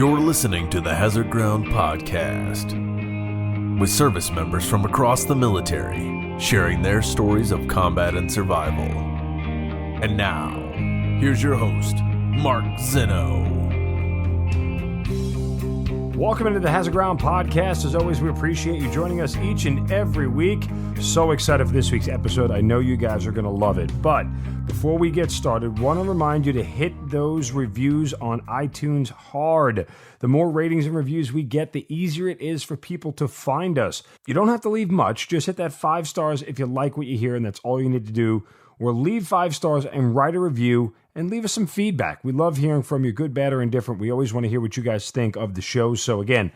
You're listening to the Hazard Ground Podcast, with service members from across the military sharing their stories of combat and survival. And now, here's your host, Mark Zeno. Welcome into the Hazard Ground Podcast. As always, we appreciate you joining us each and every week. So excited for this week's episode. I know you guys are going to love it. But before we get started, want to remind you to hit those reviews on iTunes hard. The more ratings and reviews we get, the easier it is for people to find us. You don't have to leave much. Just hit that 5 stars if you like what you hear, and that's all you need to do. Or leave 5 stars and write a review and leave us some feedback. We love hearing from you, good, bad, or indifferent. We always want to hear what you guys think of the show. So again,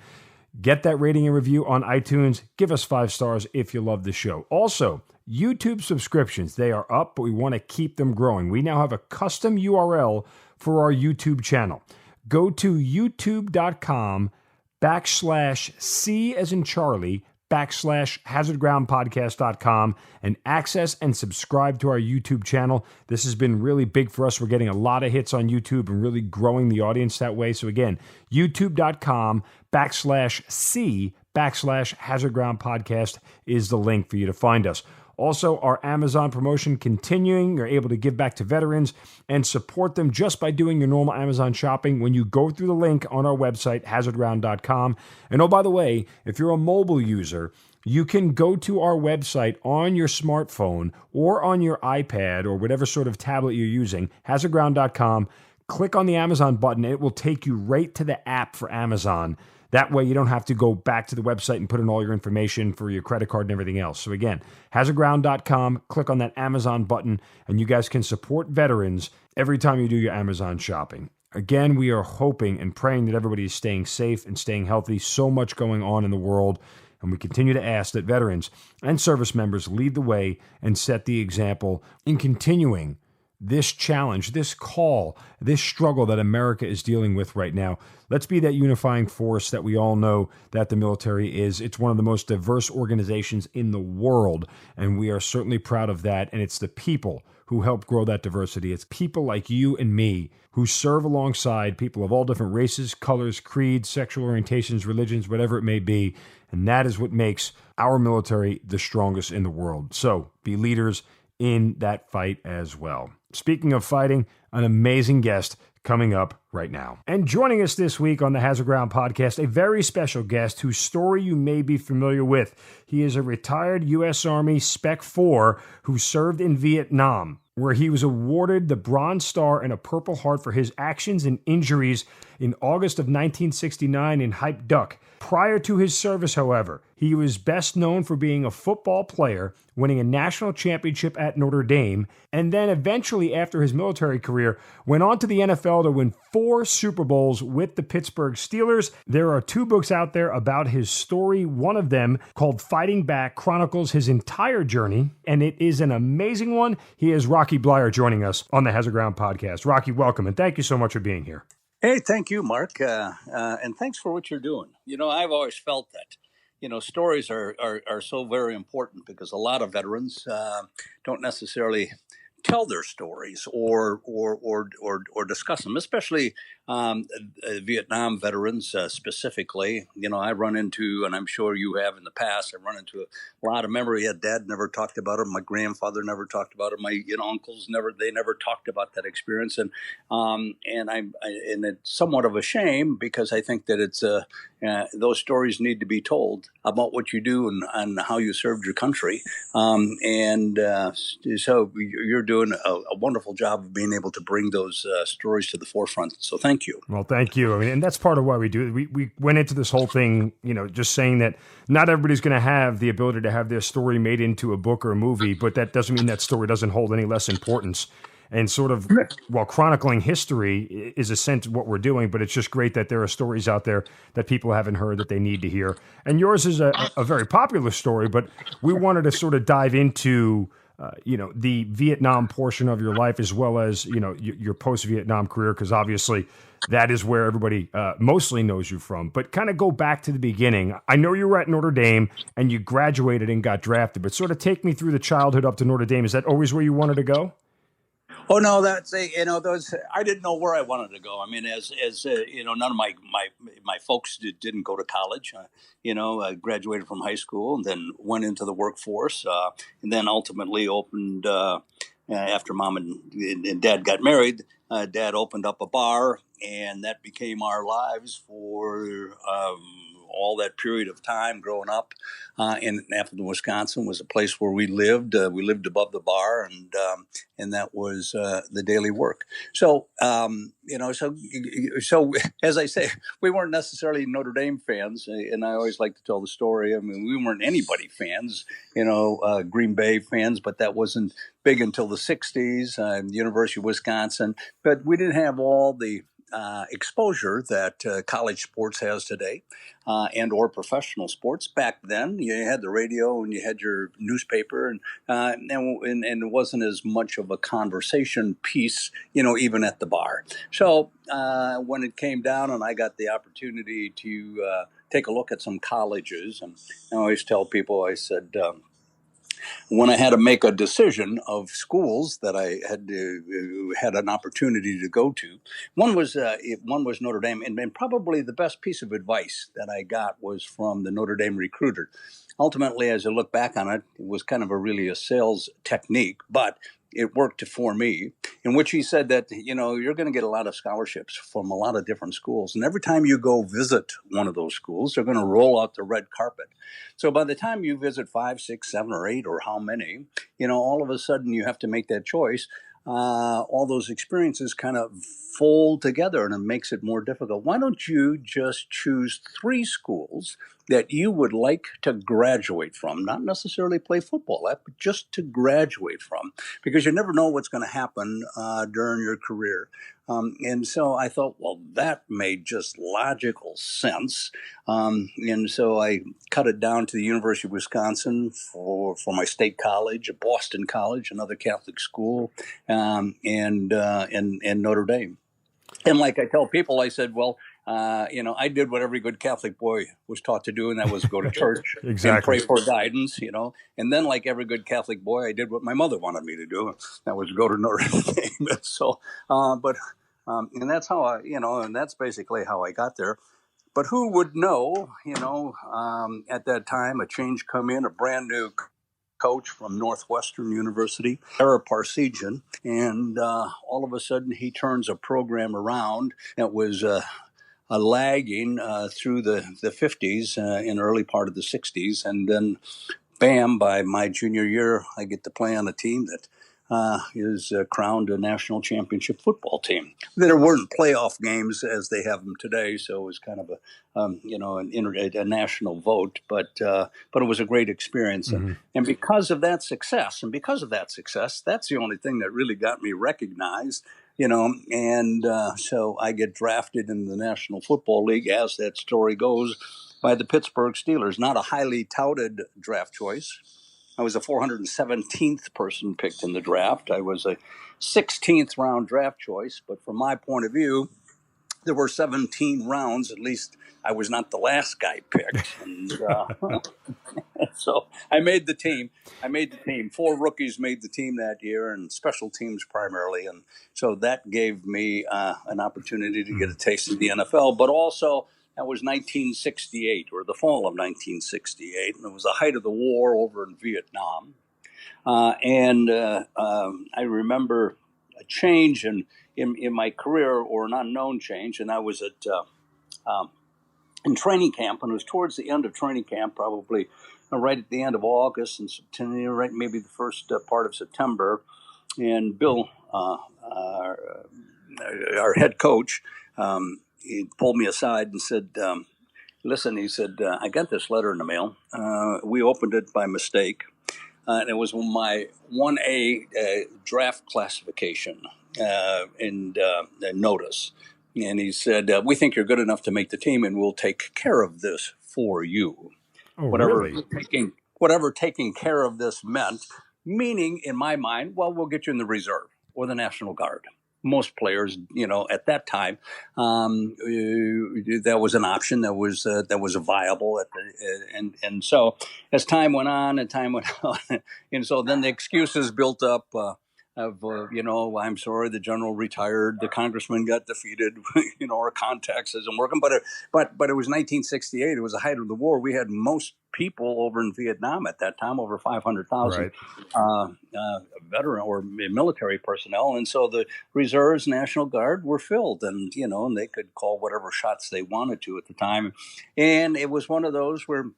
get that rating and review on iTunes. Give us 5 stars if you love the show. Also, YouTube subscriptions, they are up, but we want to keep them growing. We now have a custom URL for our YouTube channel. Go to youtube.com/C as in Charlie, /hazardgroundpodcast.com and access and subscribe to our YouTube channel. This has been really big for us. We're getting a lot of hits on YouTube and really growing the audience that way. So again, youtube.com/C /hazardgroundpodcast is the link for you to find us. Also, our Amazon promotion continuing. You're able to give back to veterans and support them just by doing your normal Amazon shopping when you go through the link on our website, hazardground.com. And oh, by the way, if you're a mobile user, you can go to our website on your smartphone or on your iPad or whatever sort of tablet you're using, hazardground.com. Click on the Amazon button. It will take you right to the app for Amazon. That way you don't have to go back to the website and put in all your information for your credit card and everything else. So again, hazardground.com, click on that Amazon button, and you guys can support veterans every time you do your Amazon shopping. Again, we are hoping and praying that everybody is staying safe and staying healthy. So much going on in the world, and we continue to ask that veterans and service members lead the way and set the example in continuing this challenge, this call, this struggle that America is dealing with right now. Let's be that unifying force that we all know that the military is. It's one of the most diverse organizations in the world, and we are certainly proud of that. And it's the people who help grow that diversity. It's people like you and me who serve alongside people of all different races, colors, creeds, sexual orientations, religions, whatever it may be. And that is what makes our military the strongest in the world. So be leaders in that fight as well. Speaking of fighting, an amazing guest coming up right now. And joining us this week on the Hazard Ground Podcast, a very special guest whose story you may be familiar with. He is a retired U.S. Army Spec 4 who served in Vietnam, where he was awarded the Bronze Star and a Purple Heart for his actions and injuries in August of 1969 in Hype Duck. Prior to his service, however, he was best known for being a football player, winning a national championship at Notre Dame, and then eventually, after his military career, went on to the NFL to win 4 Super Bowls with the Pittsburgh Steelers. There are 2 books out there about his story. One of them, called Fighting Back, chronicles his entire journey, and it is an amazing one. He is Rocky Bleier joining us on the Hazard Ground Podcast. Rocky, welcome, and thank you so much for being here. Hey, thank you, Mark, and thanks for what you're doing. You know, I've always felt that, stories are so very important because a lot of veterans don't necessarily tell their stories or discuss them, especially Vietnam veterans specifically. I run into, and I'm sure you have in the past, I run into a lot of memory. Dad never talked about it. My grandfather never talked about it. My uncles never talked about that experience. And it's somewhat of a shame because I think that it's those stories need to be told about what you do and how you served your country. So you're doing a wonderful job of being able to bring those stories to the forefront. So thank you. Well, thank you. I mean, and that's part of why we do it. We went into this whole thing, just saying that not everybody's going to have the ability to have their story made into a book or a movie, but that doesn't mean that story doesn't hold any less importance. And sort of, while chronicling history is a sense of what we're doing, but it's just great that there are stories out there that people haven't heard that they need to hear. And yours is a very popular story, but we wanted to sort of dive into the Vietnam portion of your life as well as, your post-Vietnam career, because obviously that is where everybody mostly knows you from. But kind of go back to the beginning. I know you were at Notre Dame and you graduated and got drafted, but sort of take me through the childhood up to Notre Dame. Is that always where you wanted to go? Oh no, those. I didn't know where I wanted to go. I mean, none of my folks didn't go to college. I graduated from high school and then went into the workforce, and then ultimately opened after mom and dad got married. Dad opened up a bar, and that became our lives for all that period of time growing up. In Appleton, Wisconsin, was a place where we lived. We lived above the bar, and that was the daily work. So, so as I say, we weren't necessarily Notre Dame fans, and I always like to tell the story. I mean, we weren't anybody fans, Green Bay fans, but that wasn't big until the '60s. University of Wisconsin, but we didn't have all the exposure that college sports has today, and or professional sports. Back then, you had the radio and you had your newspaper, and it wasn't as much of a conversation piece, even at the bar. So when it came down, and I got the opportunity to take a look at some colleges, and I always tell people, I said, when I had to make a decision of schools that I had an opportunity to go to, one was Notre Dame, and probably the best piece of advice that I got was from the Notre Dame recruiter. Ultimately, as I look back on it, it was kind of a sales technique, but it worked for me, in which he said that, you're going to get a lot of scholarships from a lot of different schools. And every time you go visit one of those schools, they're going to roll out the red carpet. So by the time you visit 5, 6, 7, or 8, or how many, all of a sudden you have to make that choice. All those experiences kind of fold together, and it makes it more difficult. Why don't you just choose 3 schools that you would like to graduate from, not necessarily play football at, but just to graduate from, because you never know what's going to happen during your career. And so I thought, well, that made just logical sense. And so I cut it down to the University of Wisconsin for my state college, Boston College, another Catholic school, and Notre Dame. And like I tell people, I said, well, I did what every good Catholic boy was taught to do, and that was go to church Exactly. and pray for guidance, And then, like every good Catholic boy, I did what my mother wanted me to do, that was go to Notre Dame. So, and that's how and that's basically how I got there. But who would know, at that time, a change come in, a brand new coach from Northwestern University, Ara Parsegian, and all of a sudden he turns a program around that was a lagging through the 50s and early part of the 60s. And then, bam, by my junior year, I get to play on a team that is crowned a national championship football team. There weren't playoff games as they have them today, so it was kind of a national vote. But it was a great experience, and because of that success, that's the only thing that really got me recognized. And so I get drafted in the National Football League, as that story goes, by the Pittsburgh Steelers. Not a highly touted draft choice. I was a 417th person picked in the draft. I was a 16th round draft choice, but from my point of view, there were 17 rounds. At least I was not the last guy picked. And so I made the team. 4 rookies made the team that year, and special teams primarily. And so that gave me an opportunity to get a taste of the NFL, but also that was 1968, or the fall of 1968, and it was the height of the war over in Vietnam. And I remember a change in my career, or an unknown change, and I was in training camp, and it was towards the end of training camp, probably right at the end of August and September, right maybe the first part of September. And Bill, our head coach, he pulled me aside and said, listen, he said, I got this letter in the mail. We opened it by mistake. And it was my 1A draft classification and notice. And he said, we think you're good enough to make the team, and we'll take care of this for you. Oh, whatever really? whatever taking care of this meant, meaning in my mind, well, we'll get you in the reserve or the National Guard. Most players, at that time, that was an option that was viable. And so as time went on, and so then the excuses built up. I'm sorry, the general retired, the congressman got defeated, our contacts isn't working. But it was 1968. It was the height of the war. We had most people over in Vietnam at that time, over 500,000 Right. veteran or military personnel, and so the reserves, National Guard were filled, and and they could call whatever shots they wanted to at the time, and it was one of those where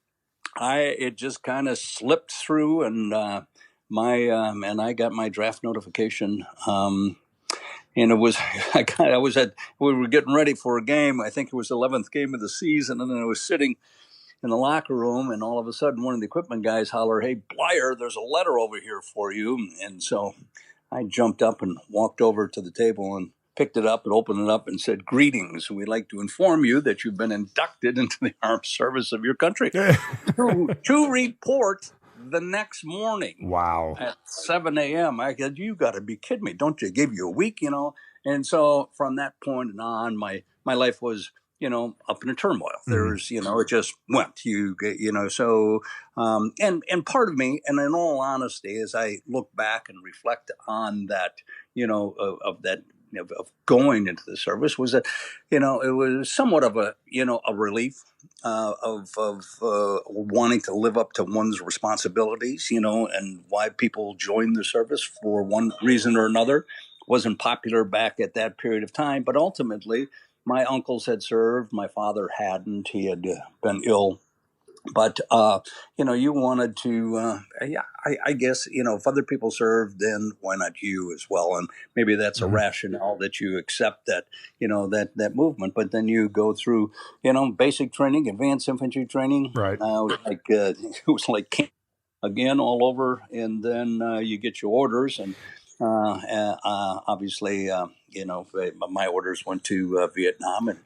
it just kind of slipped through, and and I got my draft notification. And it was, we were getting ready for a game. I think it was the 11th game of the season. And then I was sitting in the locker room, and all of a sudden one of the equipment guys holler, "Hey, Bleier, there's a letter over here for you." And so I jumped up and walked over to the table and picked it up and opened it up and said, "Greetings. We'd like to inform you that you've been inducted into the armed service of your country." to report the next morning. Wow. At 7 a.m. I said, "You got to be kidding me. Don't you give you a week, And so from that point on, my life was, up in a turmoil. There's, it just went, and part of me, and in all honesty, as I look back and reflect on that, of that, of going into the service, was that, it was somewhat of a relief of wanting to live up to one's responsibilities, and why people joined the service for one reason or another. Wasn't popular back at that period of time, but ultimately my uncles had served, my father hadn't. He had been ill. But, you wanted to, I guess, if other people served, then why not you as well? And maybe that's a rationale that you accept that, that movement. But then you go through, basic training, advanced infantry training. Right. It was like camp again all over. And then you get your orders. And obviously, my orders went to Vietnam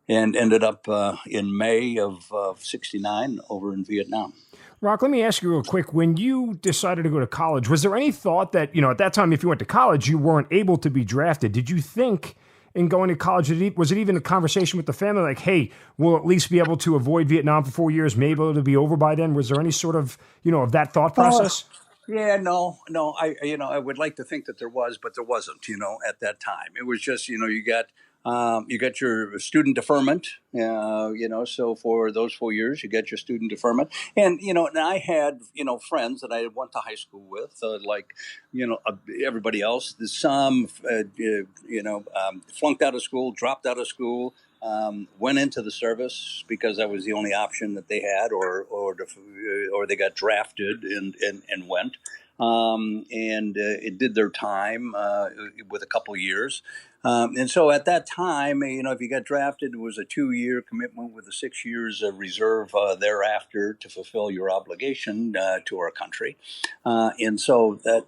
and ended up in May of '69 over in Vietnam. Rock, let me ask you real quick. When you decided to go to college, was there any thought that, at that time, if you went to college, you weren't able to be drafted? Did you think in going to college, was it even a conversation with the family like, hey, we'll at least be able to avoid Vietnam for 4 years, maybe it'll be over by then? Was there any sort of, of that thought process? Yeah, no. I would like to think that there was, but there wasn't, at that time. It was just, you got your student deferment, so for those 4 years, you get your student deferment. And, and I had, friends that I went to high school with, everybody else. Some, flunked out of school, dropped out of school, went into the service because that was the only option that they had, or they got drafted and went. It did their time with a couple of years. And so at that time, if you got drafted, it was a 2-year commitment with a 6 years of reserve thereafter to fulfill your obligation to our country. And so that,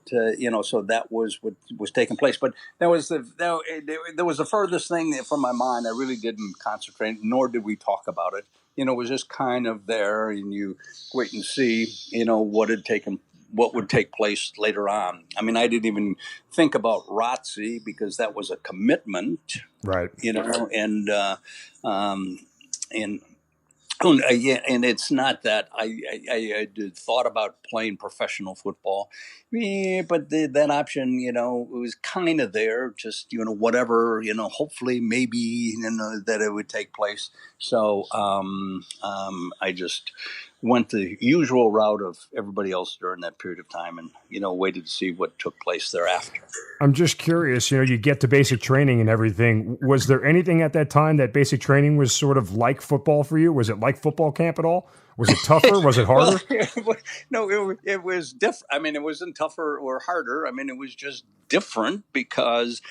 so that was what was taking place. But there was the furthest thing from my mind. I really didn't concentrate, nor did we talk about it. It was just kind of there, and you wait and see, what would take place later on. I mean, I didn't even think about ROTC because that was a commitment, right? And it's not that I thought about playing professional football, but that option, it was kind of there, just whatever, hopefully maybe that it would take place. So I just went the usual route of everybody else during that period of time, and waited to see what took place thereafter. I'm just curious, you get to basic training and everything. Was there anything at that time that basic training was sort of like football for you? Was it like football camp at all? Was it tougher? Was it harder? No, it was different. I mean, it wasn't tougher or harder. I mean, it was just different because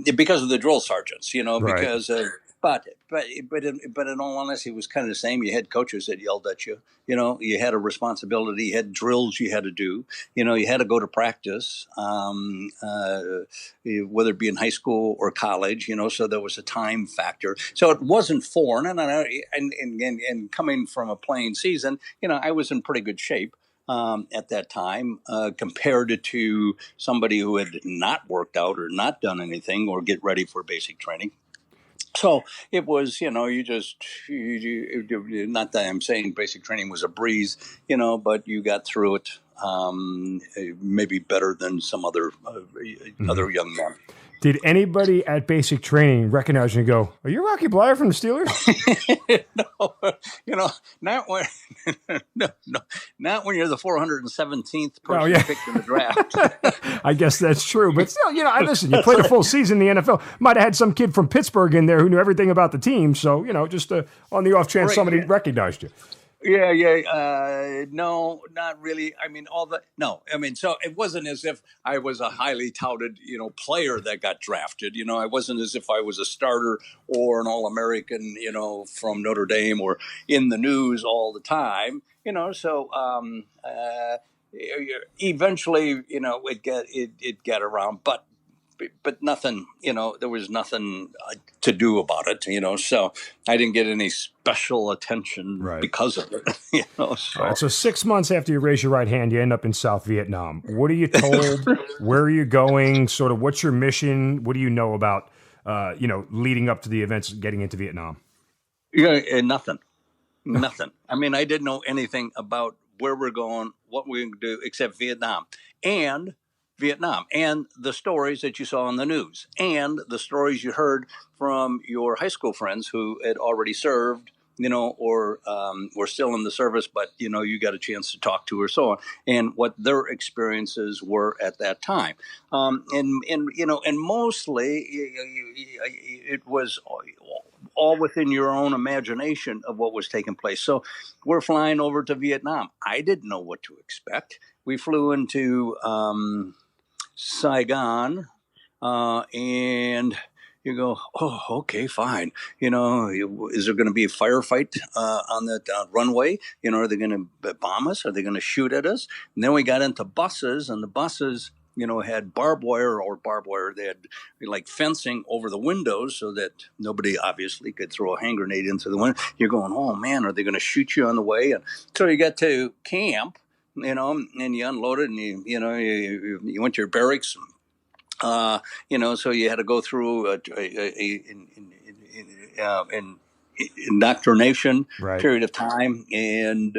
because of the drill sergeants, Right. because but in all honesty, it was kind of the same. You had coaches that yelled at you. You had a responsibility. You had drills you had to do. You had to go to practice, whether it be in high school or college. So there was a time factor. So it wasn't foreign. And coming from a playing season, I was in pretty good shape at that time compared to somebody who had not worked out or not done anything or get ready for basic training. So it was, not that I'm saying basic training was a breeze, but you got through it. maybe better than some other other young men. Did anybody at basic training recognize you and go, "Are you Rocky Bleier from the Steelers?" No, not when, not when you're the 417th person picked in the draft. I guess that's true, but still, listen, you played a full season in the NFL. Might have had some kid from Pittsburgh in there who knew everything about the team. So, just on the off chance somebody recognized you. Yeah. No, not really. So it wasn't as if I was a highly touted, player that got drafted. I wasn't as if I was a starter or an All-American, from Notre Dame or in the news all the time, so, eventually, it got around, but nothing, there was nothing to do about it, so I didn't get any special attention because of it, So. All right, so 6 months after you raise your right hand, you end up in South Vietnam. What are you told? Where are you going? Sort of what's your mission? What do you know about, leading up to the events, getting into Vietnam? Yeah, nothing. I mean, I didn't know anything about where we're going, what we're going to do, except Vietnam and the stories that you saw on the news and the stories you heard from your high school friends who had already served, or were still in the service, but, you got a chance to talk to or so on, and what their experiences were at that time. And mostly it was all within your own imagination of what was taking place. So we're flying over to Vietnam. I didn't know what to expect. We flew into Saigon, and you go, oh, okay, fine. Is there going to be a firefight on the runway? Are they going to bomb us? Are they going to shoot at us? And then we got into buses, and the buses, had barbed wire. They had like fencing over the windows so that nobody obviously could throw a hand grenade into the window. You're going, oh man, are they going to shoot you on the way? And so you get to camp, and you unloaded, and you went to your barracks. So you had to go through an indoctrination period of time and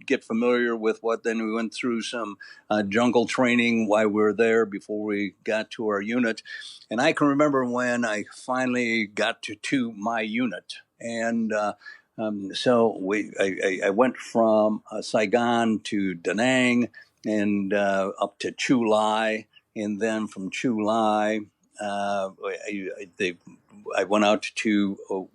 get familiar with what. Then we went through some jungle training while we were there before we got to our unit. And I can remember when I finally got to my unit. And so I went from Saigon to Da Nang and up to Chu Lai. And then from Chu Lai, I went out to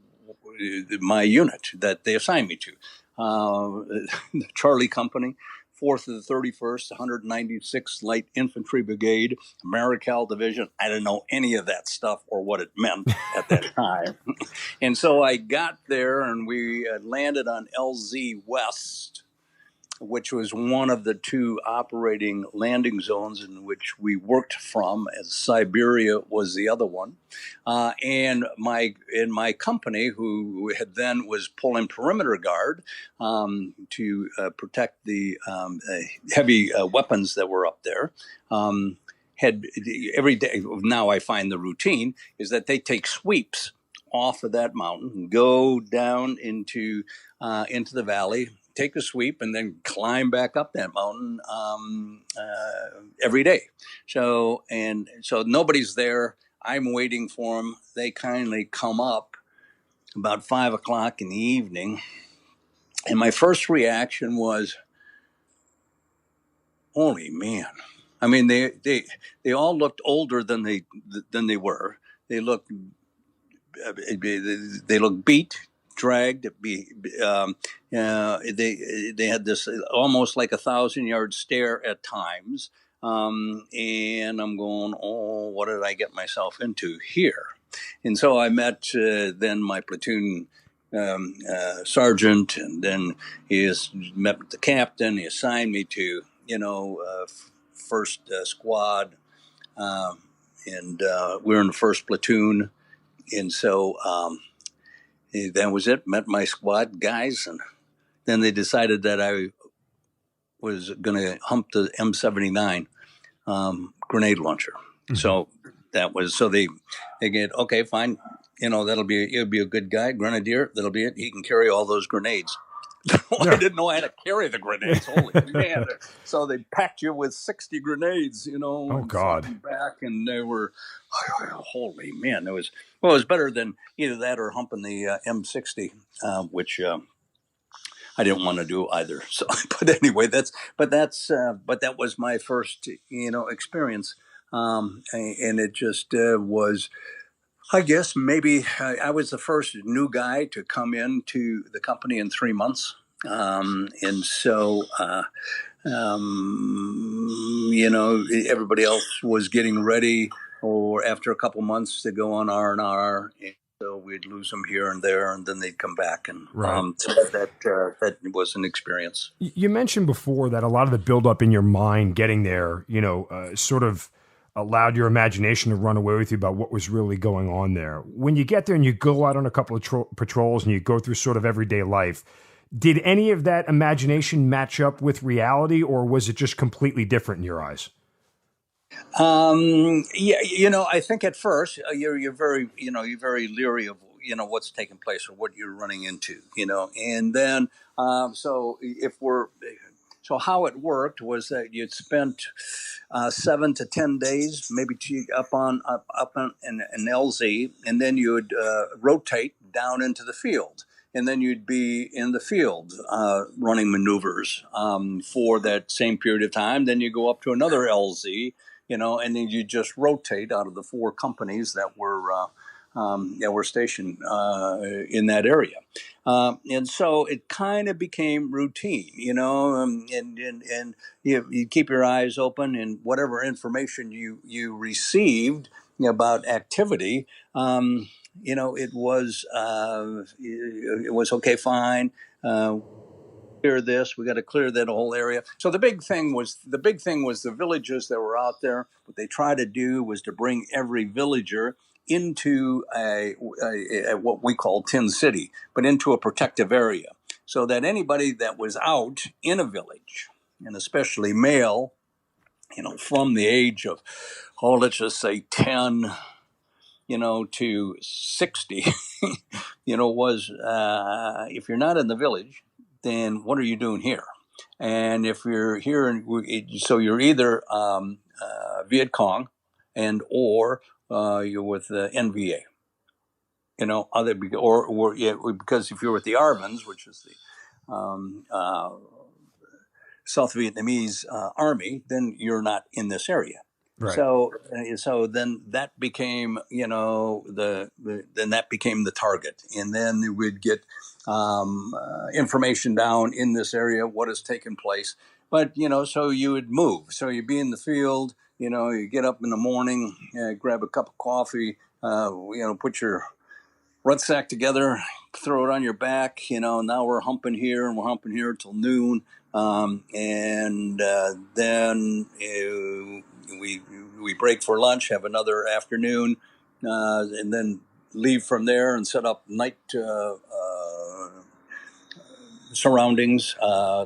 my unit that they assigned me to, the Charlie Company, 4th of the 31st, 196th Light Infantry Brigade, Marical Division. I didn't know any of that stuff or what it meant at that time. And so I got there, and we landed on LZ West, which was one of the two operating landing zones in which we worked from, as Siberia was the other one. And my company, who had then was pulling perimeter guard to protect the heavy weapons that were up there, had every day. Now I find the routine is that they take sweeps off of that mountain and go down into the valley, take a sweep, and then climb back up that mountain every day. So nobody's there. I'm waiting for them. They kindly come up about 5 o'clock in the evening. And my first reaction was, holy man. I mean, they all looked older than they were. They looked beat, dragged. They had this almost like 1,000-yard stare at times, and I'm going, oh, what did I get myself into here? And so I met then my platoon sergeant, and then met with the captain. He assigned me to first squad, and we were in the first platoon, and so. That was it. Met my squad guys, and then they decided that I was going to hump the M79 grenade launcher. Mm-hmm. So that was they get okay, fine. He'll be a good guy, grenadier. That'll be it. He can carry all those grenades. I didn't know I had to carry the grenades. Holy man. So they packed you with 60 grenades, Oh, and God. front and back, and they were, holy man. It was better than either that or humping the M60, which I didn't want to do either. So, but anyway, but that was my first, experience. And it just was, I guess maybe I was the first new guy to come into the company in 3 months. And so, everybody else was getting ready, or after a couple months, to go on R&R. So we'd lose them here and there, and then they'd come back, and Right. so that was an experience. You mentioned before that a lot of the buildup in your mind getting there, sort of allowed your imagination to run away with you about what was really going on there. When you get there and you go out on a couple of patrols and you go through sort of everyday life, did any of that imagination match up with reality, or was it just completely different in your eyes? Yeah, I think at first you're very, you're very leery of, what's taking place or what you're running into, and then so how it worked was that you'd spent 7 to 10 days, maybe up on an LZ, and then you would rotate down into the field. And then you'd be in the field running maneuvers for that same period of time. Then you go up to another LZ, and then you just rotate out of the 4 companies that were stationed in that area. And so it kind of became routine, and you keep your eyes open, and whatever information you received about activity, it was okay, fine. Clear this. We got to clear that whole area. So the big thing was the villagers that were out there. What they tried to do was to bring every villager into a what we call Tin City, but into a protective area, so that anybody that was out in a village, and especially male, from the age of, let's just say 10, to 60, was, if you're not in the village, then what are you doing here? And if you're here, so you're either Viet Cong, or you're with the NVA, because if you're with the ARVNs, which is the South Vietnamese army, then you're not in this area. Right. So then that became, then that became the target, and then we'd get information down in this area, what has taken place. But so you would move. So you'd be in the field. You get up in the morning, grab a cup of coffee, put your rucksack together, throw it on your back. Now we're humping here, and we're humping here till noon, and then we break for lunch, have another afternoon, and then leave from there and set up night surroundings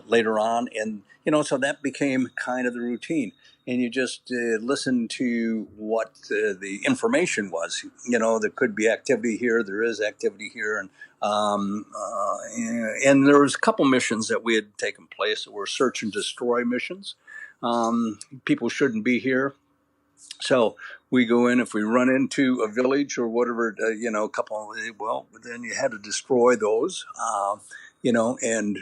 later on. And so that became kind of the routine. And you just listen to what the information was. There could be activity here, there is activity here, and there was a couple missions that we had taken place that were search and destroy missions. People shouldn't be here. So we go in, if we run into a village or whatever, a couple, well, then you had to destroy those, and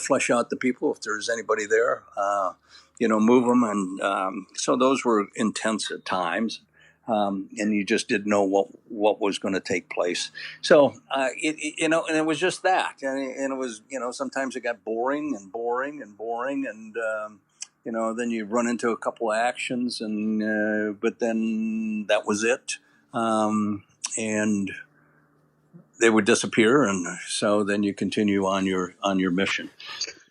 flush out the people if there's anybody there, move them. And so those were intense at times. And you just didn't know what was going to take place. So, and it was just that. And it was, sometimes it got boring. And then you run into a couple of actions, but then that was it. And they would disappear. And so then you continue on your mission.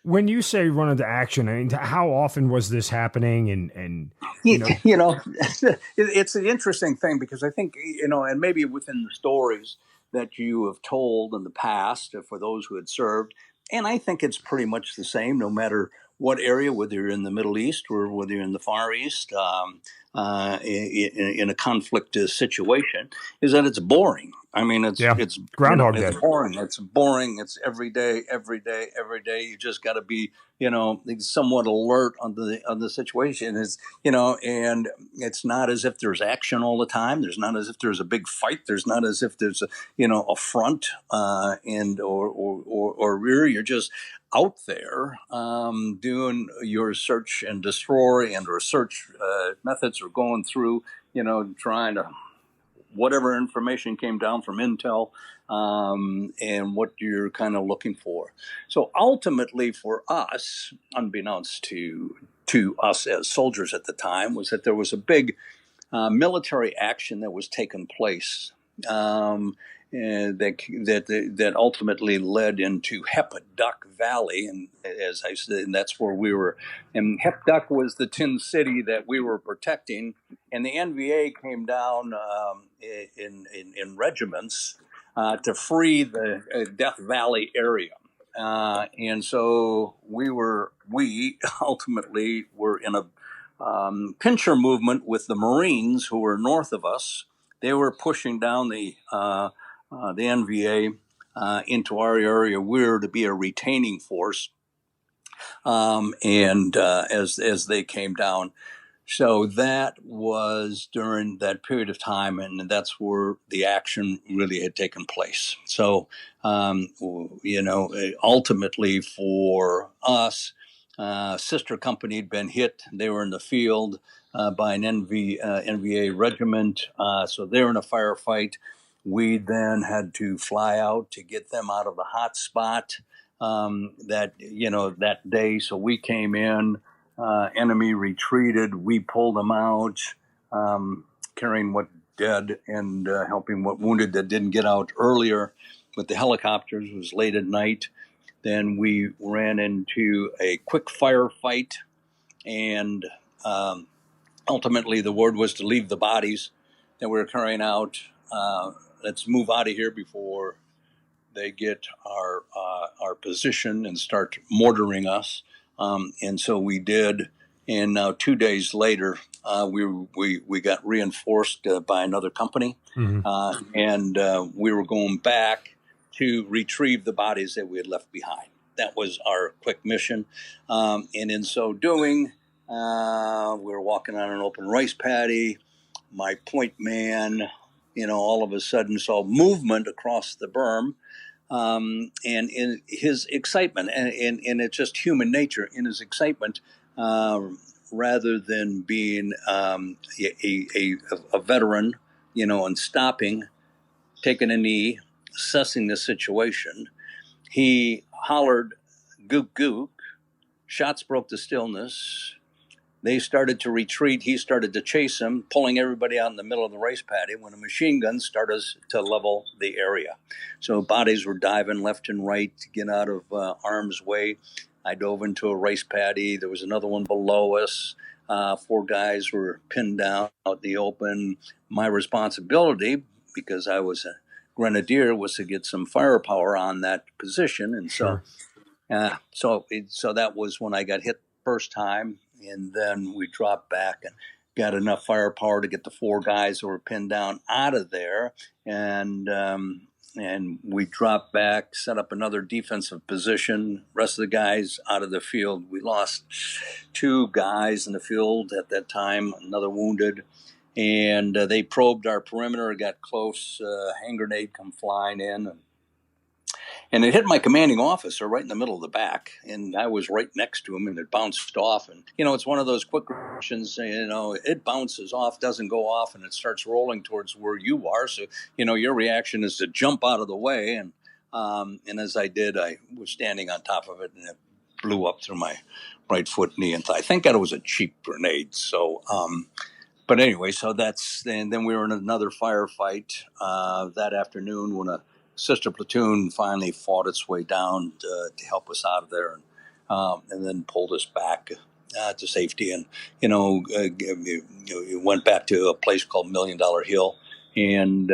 When you say run into action, I mean, how often was this happening? And it's an interesting thing, because I think, and maybe within the stories that you have told in the past for those who had served, and I think it's pretty much the same, no matter what area, whether you're in the Middle East or whether you're in the Far East. in a conflict situation is that it's boring. I mean, it's Groundhog Day. It's boring. It's boring. It's every day, every day, every day. You just got to be, somewhat alert on the situation. Is and it's not as if there's action all the time. There's not as if there's a big fight. There's not as if there's a front and or rear. You're just out there doing your search and destroy and research methods, or going through, trying to whatever information came down from intel and what you're kind of looking for. So ultimately for us, unbeknownst to us as soldiers at the time, was that there was a big military action that was taking place and that ultimately led into Duck Valley, and as I said, and that's where we were. And Duck was the Tin City that we were protecting, and the NVA came down in regiments to free the Death Valley area, and so we ultimately were in a pincher movement with the Marines who were north of us. They were pushing down the NVA into our area. We were to be a retaining force, and as they came down. So that was during that period of time, and that's where the action really had taken place. So, ultimately for us, sister company had been hit. They were in the field by an NVA regiment, so they were in a firefight. We then had to fly out to get them out of the hot spot that day. So we came in. Enemy retreated. We pulled them out, carrying what dead and helping what wounded that didn't get out earlier with the helicopters. It was late at night. Then we ran into a quick firefight, and ultimately the word was to leave the bodies that we were carrying out. Let's move out of here before they get our position and start mortaring us. And so we did. And now 2 days later, we got reinforced by another company, and we were going back to retrieve the bodies that we had left behind. That was our quick mission. And in so doing, we were walking on an open rice paddy. My point man, all of a sudden saw movement across the berm. And in his excitement, and it's just human nature, in his excitement, rather than being a veteran, and stopping, taking a knee, assessing the situation, he hollered, "Gook, gook." Shots broke the stillness. They started to retreat. He started to chase them, pulling everybody out in the middle of the race paddy when a machine gun started to level the area. So bodies were diving left and right to get out of harm's way. I dove into a race paddy. There was another one below us. 4 guys were pinned down out in the open. My responsibility, because I was a grenadier, was to get some firepower on that position. And so, so that was when I got hit first time. And then we dropped back and got enough firepower to get the 4 guys who were pinned down out of there. And we dropped back, set up another defensive position. Rest of the guys out of the field. We lost 2 guys in the field at that time, another wounded. And they probed our perimeter, got close. Hand grenade come flying in. And it hit my commanding officer right in the middle of the back, and I was right next to him, and it bounced off. And, it's one of those quick reactions, it bounces off, doesn't go off, and it starts rolling towards where you are. So, your reaction is to jump out of the way. And as I did, I was standing on top of it, and it blew up through my right foot, knee, and thigh. Thank God it was a cheap grenade. So, but anyway, so and then we were in another firefight that afternoon when a sister platoon finally fought its way down to help us out of there, and then pulled us back to safety. And it went back to a place called $1 Million Hill, and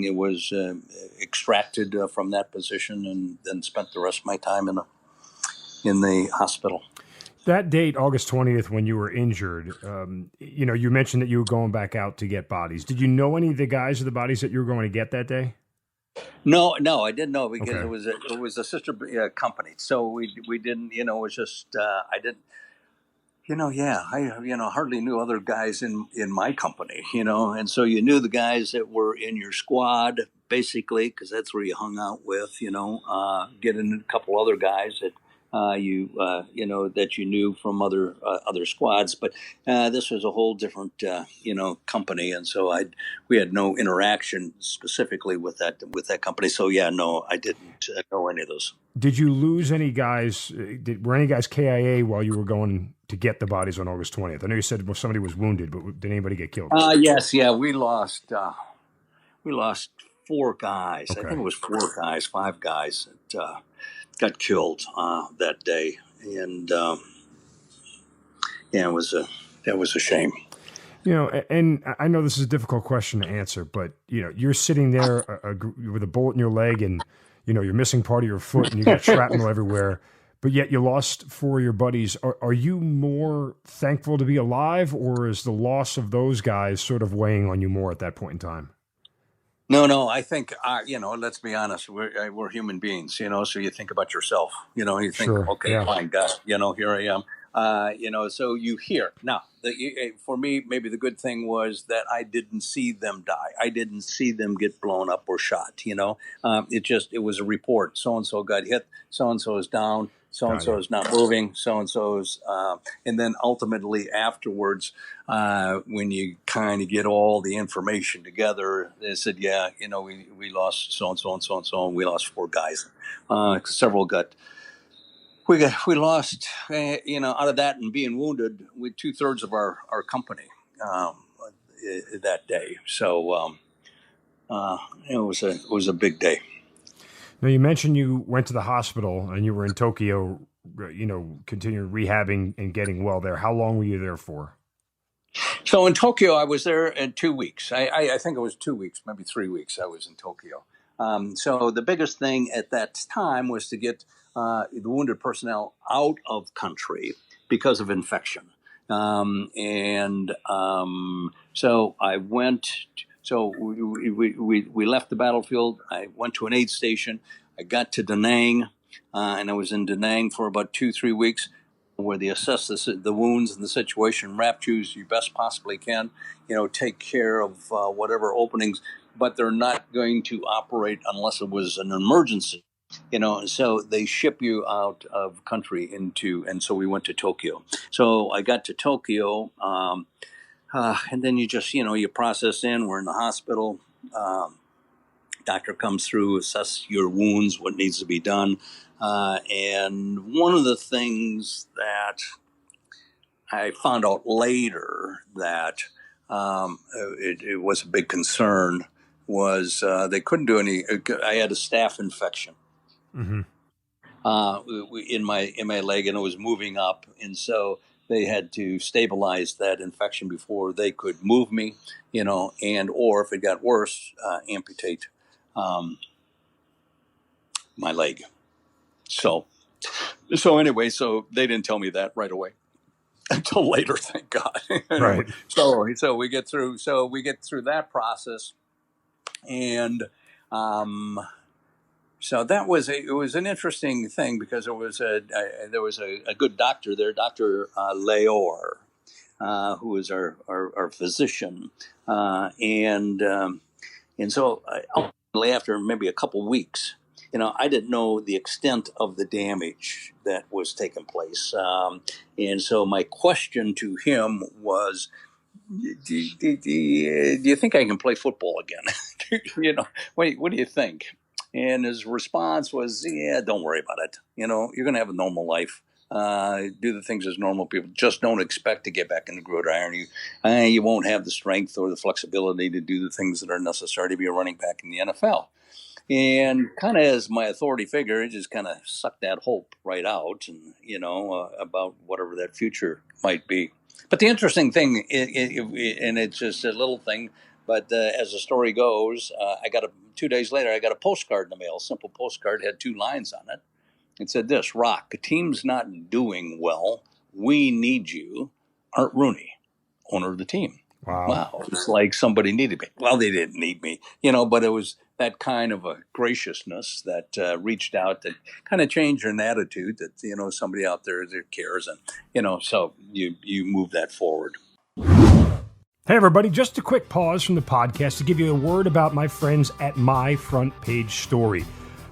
it was extracted from that position, and then spent the rest of my time in the hospital. That date, August 20th, when you were injured, you mentioned that you were going back out to get bodies. Did you know any of the guys or the bodies that you were going to get that day? No, no, I didn't know because Okay. it was a sister company, so we didn't. It was just I didn't. Yeah, I hardly knew other guys in my company. And so you knew the guys that were in your squad basically because that's where you hung out with. Getting a couple other guys that that you knew from other squads, but this was a whole different company, and so we had no interaction specifically with that company. So yeah, no, I didn't know any of those. Did you lose any guys? Were any guys KIA while you were going to get the bodies on August 20th? I know you said somebody was wounded, but did anybody get killed? Yes, yeah, we lost four guys. I Okay. think it was four guys, five guys that got killed that day, and yeah, that was a shame. And I know this is a difficult question to answer, but you're sitting there with a bullet in your leg, and you're missing part of your foot, and you got shrapnel everywhere. But yet you lost four of your buddies. Are you more thankful to be alive, or is the loss of those guys sort of weighing on you more at that point in time? No. I think let's be honest. We're human beings, so you think about yourself. You think, Sure. okay, Yeah. fine, God, here I am. So you hear now. For me, maybe the good thing was that I didn't see them die. I didn't see them get blown up or shot. It was a report. So and so got hit. So and so is down. So and so is not moving. So and so's, and then ultimately afterwards, when you kind of get all the information together, they said, yeah, we lost so and so and so and so, and we lost four guys. Several got. We lost, out of that and being wounded, with 2/3 of our company that day. So it was a big day. Now, you mentioned you went to the hospital and you were in Tokyo, continuing rehabbing and getting well there. How long were you there for? So in Tokyo, I was there in 2 weeks. I think it was 2 weeks, maybe 3 weeks. I was in Tokyo. So the biggest thing at that time was to get the wounded personnel out of country because of infection. So I went. So we left the battlefield. I went to an aid station. I got to Da Nang, and I was in Da Nang for about 2-3 weeks, where they assess the wounds and the situation, wrap you as you best possibly can, take care of whatever openings, but they're not going to operate unless it was an emergency, so they ship you out of country and so we went to Tokyo. So I got to Tokyo, and then you just, you process in, we're in the hospital, doctor comes through, assess your wounds, what needs to be done. And one of the things that I found out later that it was a big concern was they couldn't do any. I had a staph infection in my leg, and it was moving up, and so they had to stabilize that infection before they could move me, and or if it got worse, amputate my leg. So anyway, so they didn't tell me that right away until later, thank God. Right. So we get through that process, and so it was an interesting thing because there was a good doctor there, Dr. Bleier, who is our physician, and so ultimately after maybe a couple weeks, I didn't know the extent of the damage that was taking place. And so my question to him was, do you think I can play football again? What do you think? And his response was, yeah, don't worry about it. You're going to have a normal life. Do the things as normal people. Just don't expect to get back in the gridiron. You won't have the strength or the flexibility to do the things that are necessary to be a running back in the NFL. And kind of as my authority figure, it just kind of sucked that hope right out, and about whatever that future might be. But the interesting thing, and it's just a little thing, but as the story goes, 2 days later, I got a postcard in the mail. A simple postcard, had 2 lines on it. It said this: "Rock, the team's not doing well, we need you, Art Rooney, owner of the team. Wow. It's like somebody needed me. Well, they didn't need me, but it was that kind of a graciousness that reached out, that kind of changed an attitude that, somebody out there that cares. And, so you move that forward. Hey everybody, just a quick pause from the podcast to give you a word about my friends at My Front Page Story.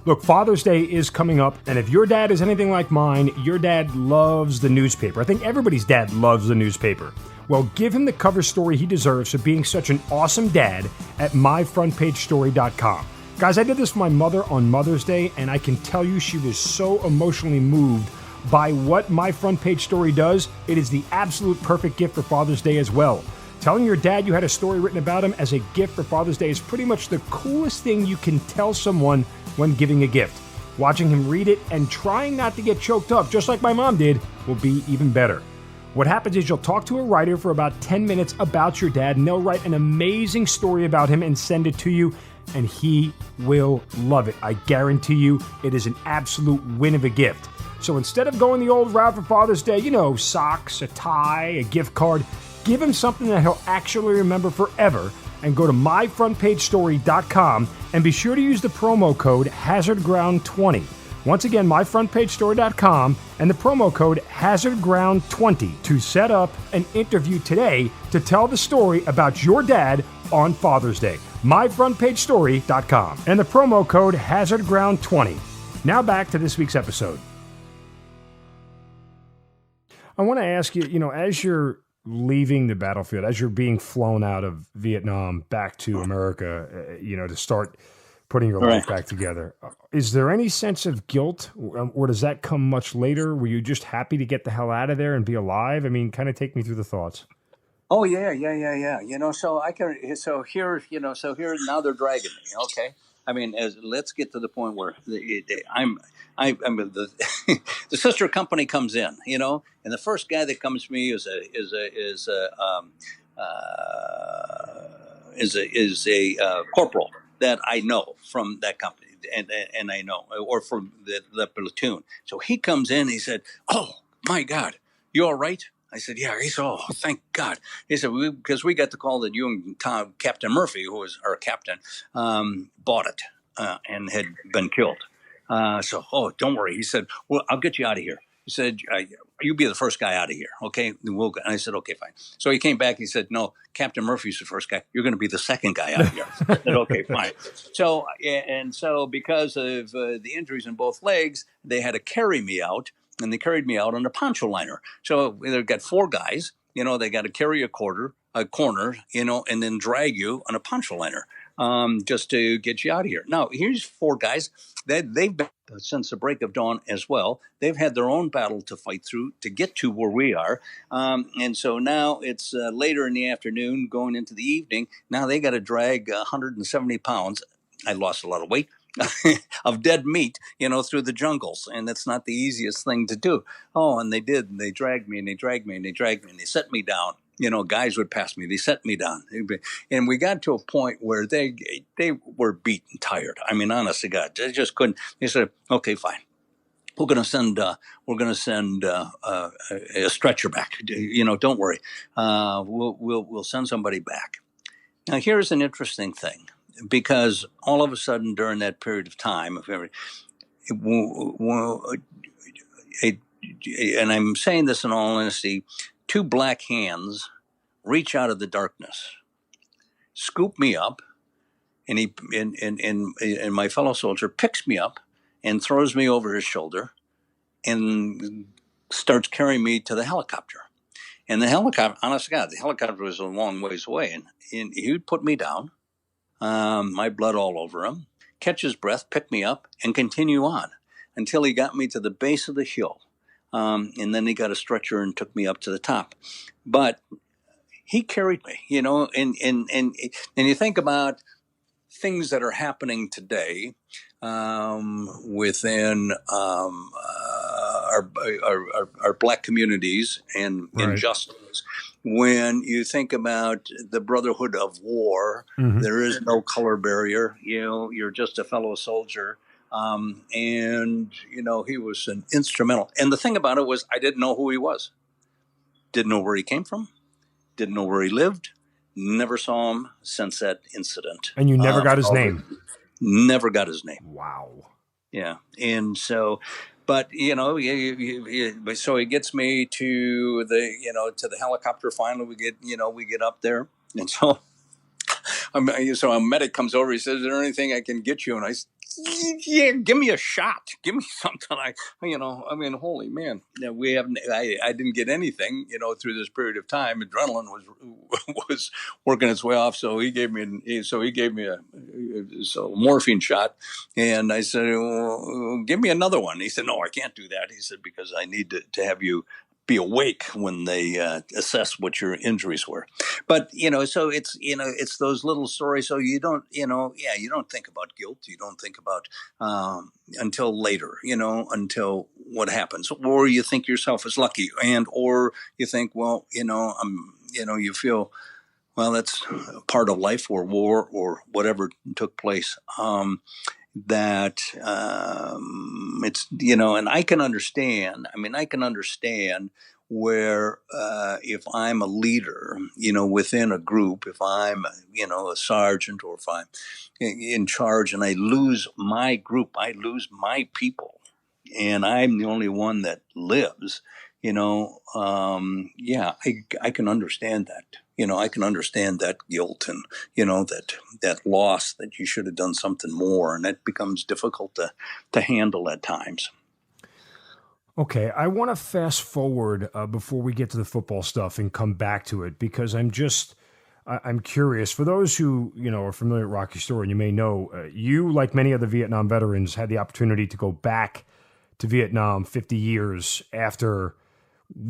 Look, Father's Day is coming up, and if your dad is anything like mine, your dad loves the newspaper. I think everybody's dad loves the newspaper. Well, give him the cover story he deserves for being such an awesome dad at myfrontpagestory.com. Guys, I did this for my mother on Mother's Day, and I can tell you she was so emotionally moved by what My Front Page Story does. It is the absolute perfect gift for Father's Day as well. Telling your dad you had a story written about him as a gift for Father's Day is pretty much the coolest thing you can tell someone when giving a gift. Watching him read it and trying not to get choked up, just like my mom did, will be even better. What happens is you'll talk to a writer for about 10 minutes about your dad, and they'll write an amazing story about him and send it to you, and he will love it. I guarantee you it is an absolute win of a gift. So instead of going the old route for Father's Day, socks, a tie, a gift card, give him something that he'll actually remember forever, and go to myfrontpagestory.com and be sure to use the promo code HazardGround20. Once again, myfrontpagestory.com and the promo code HazardGround20 to set up an interview today to tell the story about your dad on Father's Day. myfrontpagestory.com and the promo code HazardGround20. Now back to this week's episode. I want to ask you, as you're leaving the battlefield, as you're being flown out of Vietnam back to America, to start putting your life back together, is there any sense of guilt, or does that come much later? Were you just happy to get the hell out of there and be alive? I mean, kind of take me through the thoughts. Oh yeah. So here now they're dragging me. Okay. I mean, let's get to the point where I'm the the sister company comes in, and the first guy that comes to me is a corporal that I know from that company, and I know, or from the platoon. So he comes in. He said, "Oh my God, you all right?" I said, "Yeah." He said, "Oh, thank God." He said, "Because we got the call that you and Captain Murphy, who was our captain, bought it and had been killed." Don't worry. He said, "Well, I'll get you out of here." He said, "You be the first guy out of here, okay?" And I said, "Okay, fine." So he came back. He said, "No, Captain Murphy's the first guy. You're going to be the second guy out of here." I said, "Okay, fine." So because of the injuries in both legs, they had to carry me out. And they carried me out on a poncho liner. So they've got four guys, they got to carry a corner, and then drag you on a poncho liner just to get you out of here. Now, here's four guys that they've been since the break of dawn as well. They've had their own battle to fight through to get to where we are. And so now it's later in the afternoon, going into the evening. Now they got to drag 170 pounds. I lost a lot of weight. Of dead meat, through the jungles. And that's not the easiest thing to do. Oh, and they did. And they dragged me and they dragged me and they dragged me and they set me down. Guys would pass me. They set me down. And we got to a point where they were beat and tired. I mean, honest to God, they just couldn't. They said, "Okay, fine. We're going to send a stretcher back. Don't worry. We'll send somebody back." Now, here's an interesting thing. Because all of a sudden during that period of time, and I'm saying this in all honesty, two black hands reach out of the darkness, scoop me up, and my fellow soldier picks me up and throws me over his shoulder and starts carrying me to the helicopter. And the helicopter, honest to God, the helicopter was a long ways away, and he would put me down. My blood all over him, catch his breath, pick me up, and continue on until he got me to the base of the hill. And then he got a stretcher and took me up to the top. But he carried me, and you think about things that are happening today within our black communities and injustice. When you think about the brotherhood of war, there is no color barrier. You're just a fellow soldier. And he was an instrumental. And the thing about it was I didn't know who he was. Didn't know where he came from. Didn't know where he lived. Never saw him since that incident. And you never got his name? Never got his name. Wow. Yeah. And so, but, so he gets me to the helicopter. Finally, we get up there. And so a medic comes over. He says, "Is there anything I can get you?" And I said, "Yeah, give me a shot. Give me something." Holy man. I didn't get anything, through this period of time. Adrenaline was working its way off. So he gave me a morphine shot. And I said, "Well, give me another one." He said, "No, I can't do that." He said, "Because I need to have you be awake when they assess what your injuries were." But so it's those little stories. So you don't you don't think about guilt. You don't think about until later. Until what happens, or you think yourself is lucky, or you think, well, you feel, well, that's part of life, or war, or whatever took place. That it's and I can understand. I can understand where if I'm a leader, within a group, if I'm a sergeant, or if I'm in charge, and I lose my group, I lose my people, and I'm the only one that lives. I can understand that. I can understand that guilt, and that loss, that you should have done something more, and that becomes difficult to handle at times. Okay, I want to fast forward before we get to the football stuff and come back to it, because I'm curious. For those who are familiar with Rocky's story, and you may know, you, like many other Vietnam veterans, had the opportunity to go back to Vietnam 50 years after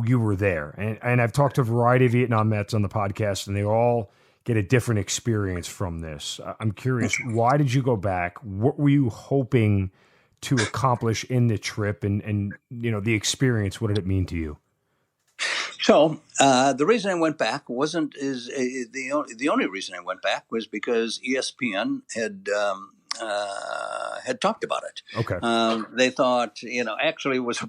you were there. And I've talked to a variety of Vietnam vets on the podcast, and they all get a different experience from this. I'm curious, why did you go back? What were you hoping to accomplish in the trip, and the experience? What did it mean to you? So the reason I went back the only reason I went back was because ESPN had talked about it. Okay. They thought, actually it was a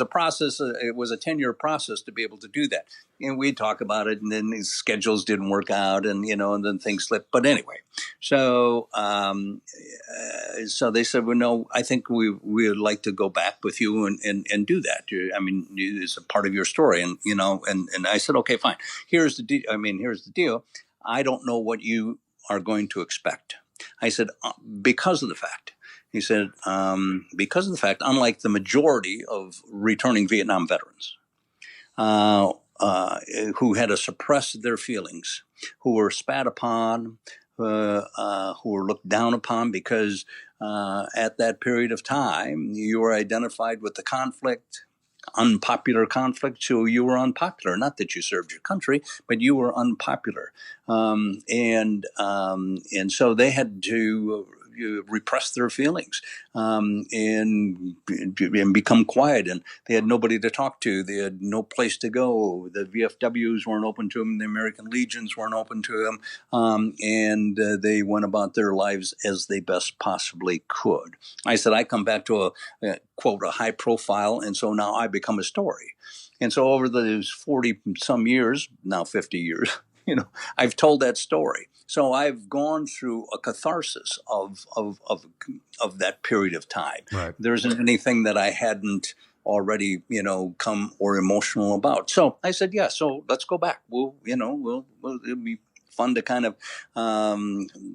process. It was a 10-year process to be able to do that. And we talk about it, and then these schedules didn't work out, and then things slipped. But anyway, so they said, "Well, no, I think we would like to go back with you and do that. It's a part of your story." And and I said, "Okay, fine. Here's the deal. I don't know what you are going to expect." I said, because of the fact, unlike the majority of returning Vietnam veterans who had to suppress their feelings, who were spat upon, who were looked down upon because at that period of time, you were identified with the conflict, unpopular conflict, so you were unpopular. Not that you served your country, but you were unpopular, and so they had to repress their feelings and become quiet, and they had nobody to talk to. They had no place to go. The VFWs weren't open to them. The American Legions weren't open to them, and they went about their lives as they best possibly could. I said, I come back to a quote, a high profile, and so now I become a story. And so over those 40 some years, now 50 years, I've told that story. So I've gone through a catharsis of that period of time. Right. There isn't anything that I hadn't already, come or emotional about. So I said, yeah, so let's go back. It'll be fun to kind of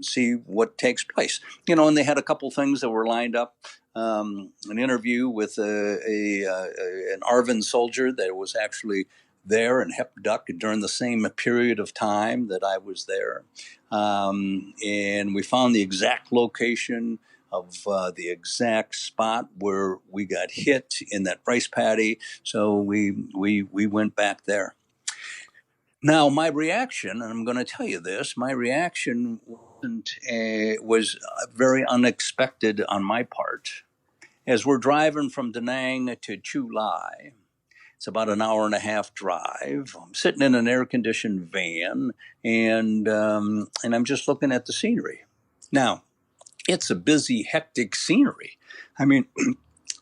see what takes place. And they had a couple things that were lined up. An interview with an ARVN soldier that was actually there in Hep Duck during the same period of time that I was there. And we found the exact location of the exact spot where we got hit in that rice paddy. So we went back there. Now, my reaction, and I'm going to tell you this, my reaction was very unexpected on my part. As we're driving from Da Nang to Chu Lai, it's about an hour and a half drive. I'm sitting in an air-conditioned van, and I'm just looking at the scenery. Now, it's a busy, hectic scenery.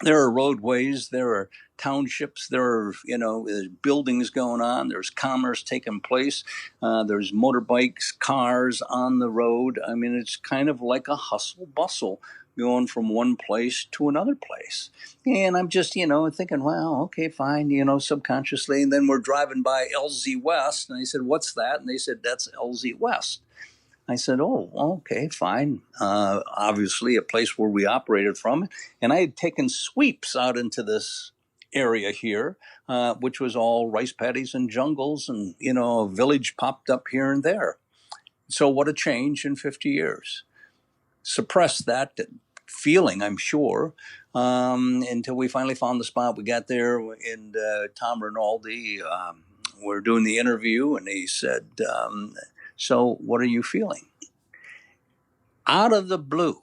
There are roadways, there are townships, there are, there's buildings going on, there's commerce taking place, there's motorbikes, cars on the road. I mean, it's kind of like a hustle bustle going from one place to another place. And I'm just, thinking, well, okay, fine, subconsciously. And then we're driving by LZ West, and I said, what's that? And they said, that's LZ West. I said, oh, okay, fine. Obviously, a place where we operated from. And I had taken sweeps out into this area here, which was all rice paddies and jungles, and, a village popped up here and there. So what a change in 50 years. Suppressed that feeling, I'm sure, until we finally found the spot. We got there, and Tom Rinaldi, we're doing the interview, and he said, so what are you feeling? Out of the blue,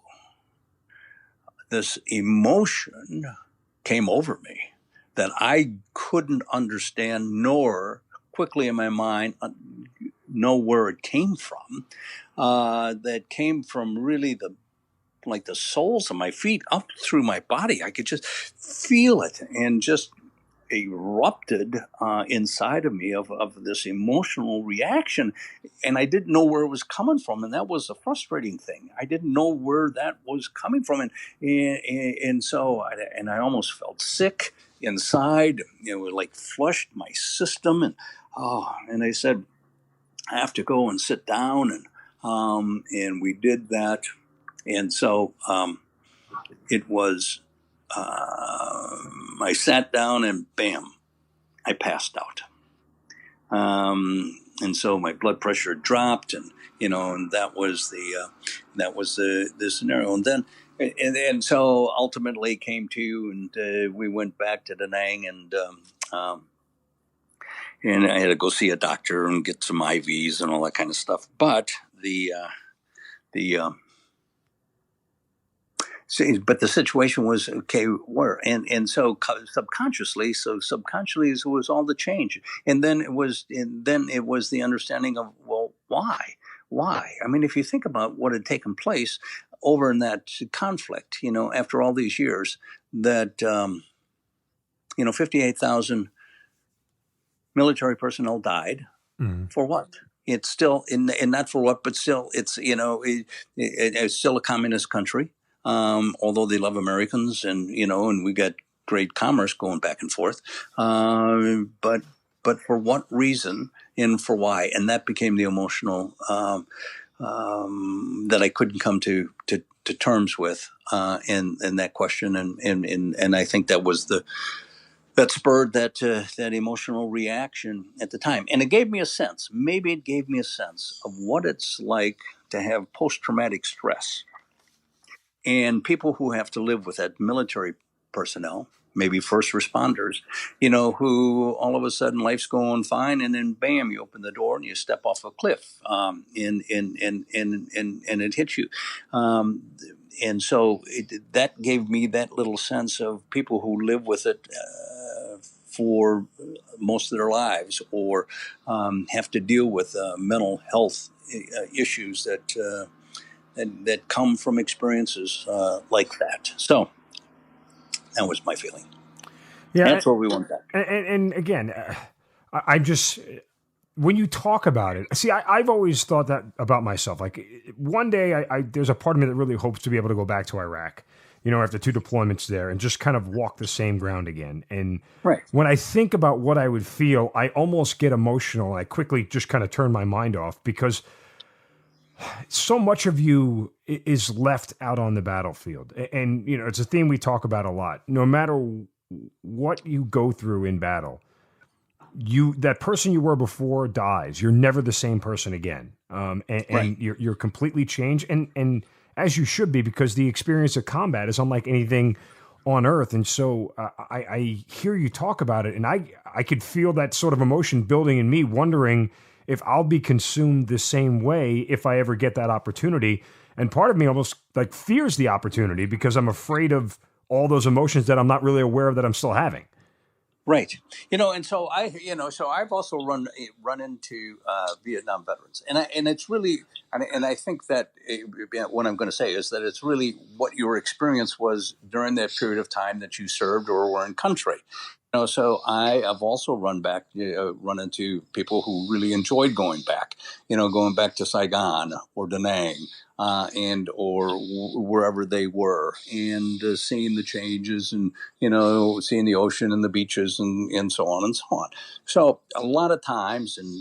this emotion came over me that I couldn't understand, nor quickly in my mind know where it came from. That came from really the soles of my feet up through my body. I could just feel it, and just erupted inside of me of this emotional reaction, and I didn't know where it was coming from, and that was a frustrating thing. I didn't know where that was coming from, and so I almost felt sick inside. It like flushed my system, and I said, I have to go and sit down, and we did that, and so it was. I sat down and bam, I passed out. And so my blood pressure dropped, and that was the scenario. And then and so ultimately came to, and we went back to Da Nang, and I had to go see a doctor and get some IVs and all that kind of stuff. But but the situation was okay. And so subconsciously, it was all the change, and then it was the understanding of, well, why? I mean, if you think about what had taken place over in that conflict, after all these years, that 58,000 military personnel died. Mm-hmm. For what? It's still not for what, but still, it's it's still a communist country. Although they love Americans, and and we got great commerce going back and forth, but for what reason and for why? And that became the emotional that I couldn't come to terms with, and that question, and I think that was that spurred that emotional reaction at the time, and it gave me a sense. Maybe it gave me a sense of what it's like to have post-traumatic stress. And people who have to live with that, military personnel, maybe first responders, who all of a sudden life's going fine, and then bam, you open the door and you step off a cliff, and it hits you. And so that gave me that little sense of people who live with it for most of their lives, or have to deal with mental health issues that come from experiences like that. So that was my feeling. Yeah, that's where we went back. And again, I just, when you talk about it, see, I've always thought that about myself. Like one day, there's a part of me that really hopes to be able to go back to Iraq, after 2 deployments there, and just kind of walk the same ground again. And right. When I think about what I would feel, I almost get emotional. I quickly just kind of turn my mind off, because so much of you is left out on the battlefield. And, it's a theme we talk about a lot. No matter what you go through in battle, that person you were before dies. You're never the same person again. And you're completely changed. And as you should be, because the experience of combat is unlike anything on earth. And so I hear you talk about it, and I could feel that sort of emotion building in me, wondering if I'll be consumed the same way if I ever get that opportunity. And part of me almost like fears the opportunity, because I'm afraid of all those emotions that I'm not really aware of that I'm still having. Right. And so so I've also run into Vietnam veterans, and it's really, and I think that what I'm going to say is that it's really what your experience was during that period of time that you served or were in country. So I have also run into people who really enjoyed going back. Going back to Saigon or Da Nang, and or wherever they were, and seeing the changes, and seeing the ocean and the beaches, and so on and so on. So a lot of times, and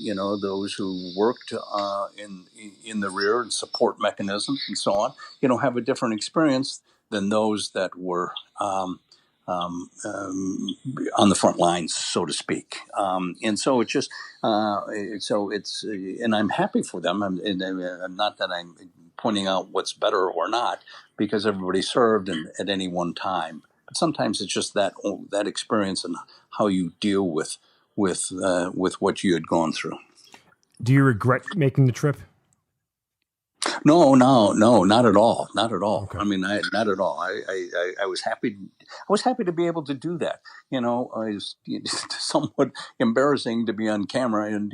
those who worked in the rear and support mechanisms and so on, have a different experience than those that were. On the front lines, so to speak, and so it's just, so it's, and I'm happy for them. I'm not that I'm pointing out what's better or not, because everybody served at any one time. But sometimes it's just that experience and how you deal with what you had gone through. Do you regret making the trip? No, not at all, not at all. Okay. I mean, not at all. I was happy. I was happy to be able to do that. It's somewhat embarrassing to be on camera and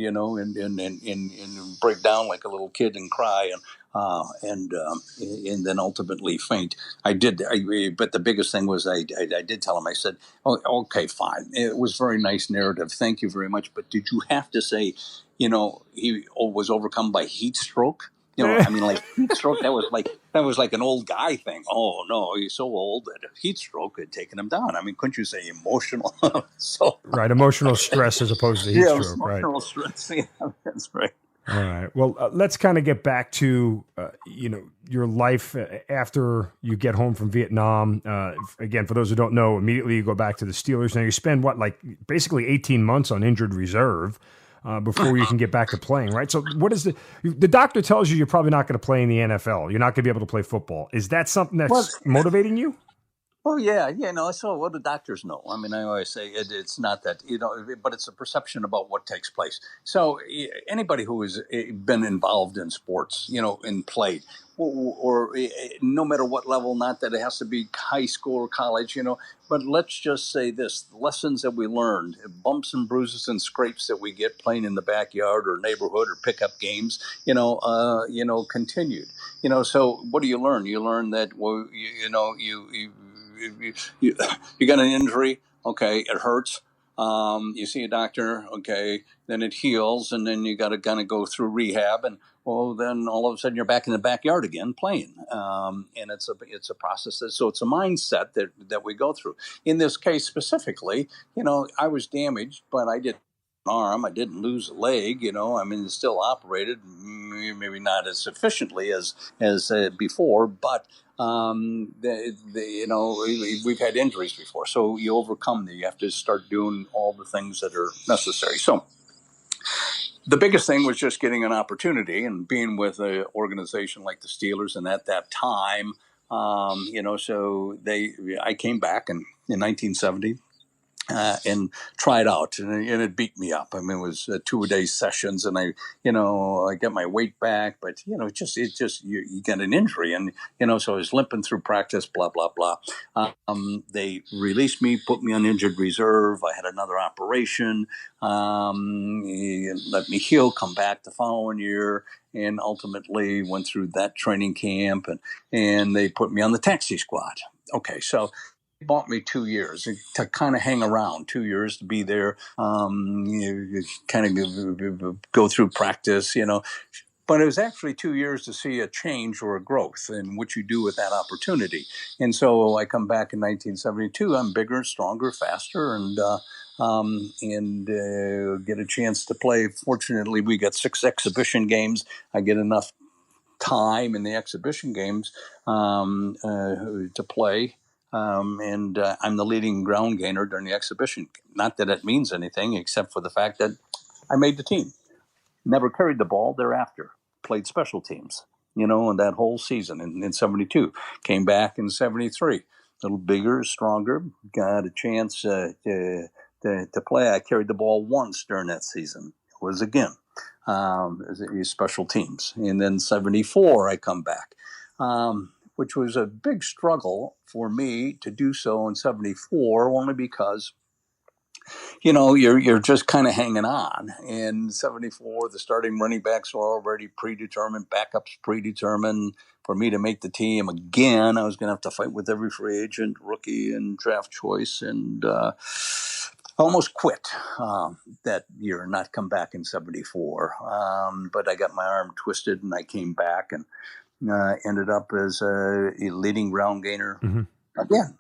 break down like a little kid and cry and then ultimately faint. I did, but the biggest thing was I did tell him. I said, "Oh, okay, fine. It was very nice narrative. Thank you very much. But did you have to say, he was overcome by heat stroke?" I mean, like heat stroke. That was like an old guy thing. Oh no, he's so old that a heat stroke had taken him down. I mean, couldn't you say emotional? So right, emotional stress as opposed to heat stroke. Emotional Right. stress. Yeah, that's right. All right. Well, let's kind of get back to your life after you get home from Vietnam. Again, for those who don't know, immediately you go back to the Steelers. Now you spend basically 18 months on injured reserve. Before you can get back to playing, right? So what is the doctor tells you you're probably not going to play in the NFL. You're not going to be able to play football. Is that something that's motivating you? Oh yeah. So what do doctors know? I mean, I always say it's not that, but it's a perception about what takes place. So anybody who has been involved in sports, and played, or no matter what level, not that it has to be high school or college, but let's just say this: the lessons that we learned, bumps and bruises and scrapes that we get playing in the backyard or neighborhood or pickup games, continued. So what do you learn? You learn that, well, you got an injury, okay, it hurts. You see a doctor, okay, then it heals, and then you got to kind of go through rehab, and well, then all of a sudden you're back in the backyard again playing, and it's a process. So it's a mindset that we go through. In this case specifically, I was damaged, but I did arm. I didn't lose a leg. I mean, it still operated, maybe not as efficiently as before, but we've had injuries before, so you overcome them. You have to start doing all the things that are necessary. So the biggest thing was just getting an opportunity and being with an organization like the Steelers, and at that time, so I came back in 1970. And tried out, and it beat me up. I mean, it was 2-a-day sessions, and I got my weight back, but you get an injury, and so I was limping through practice, blah blah blah. They released me, put me on injured reserve. I had another operation, let me heal, come back the following year, and ultimately went through that training camp, and they put me on the taxi squad. Okay, so bought me 2 years to kind of hang around, 2 years to be there, kind of go through practice, But it was actually 2 years to see a change or a growth in what you do with that opportunity. And so I come back in 1972. I'm bigger, stronger, faster, and get a chance to play. Fortunately, we got 6 exhibition games. I get enough time in the exhibition games to play. I'm the leading ground gainer during the exhibition. Not that it means anything, except for the fact that I made the team. Never carried the ball thereafter. Played special teams, in that whole season in 72. Came back in 73. A little bigger, stronger. Got a chance to play. I carried the ball once during that season. It was again special teams. And then 74, I come back. Which was a big struggle for me to do so in 74, only because you're just kind of hanging on. In '74, the starting running backs were already predetermined, backups predetermined. For me to make the team again, I was going to have to fight with every free agent, rookie, and draft choice, and I almost quit that year, not come back in '74. But I got my arm twisted, and I came back and ended up as a leading ground gainer. Mm-hmm. Again,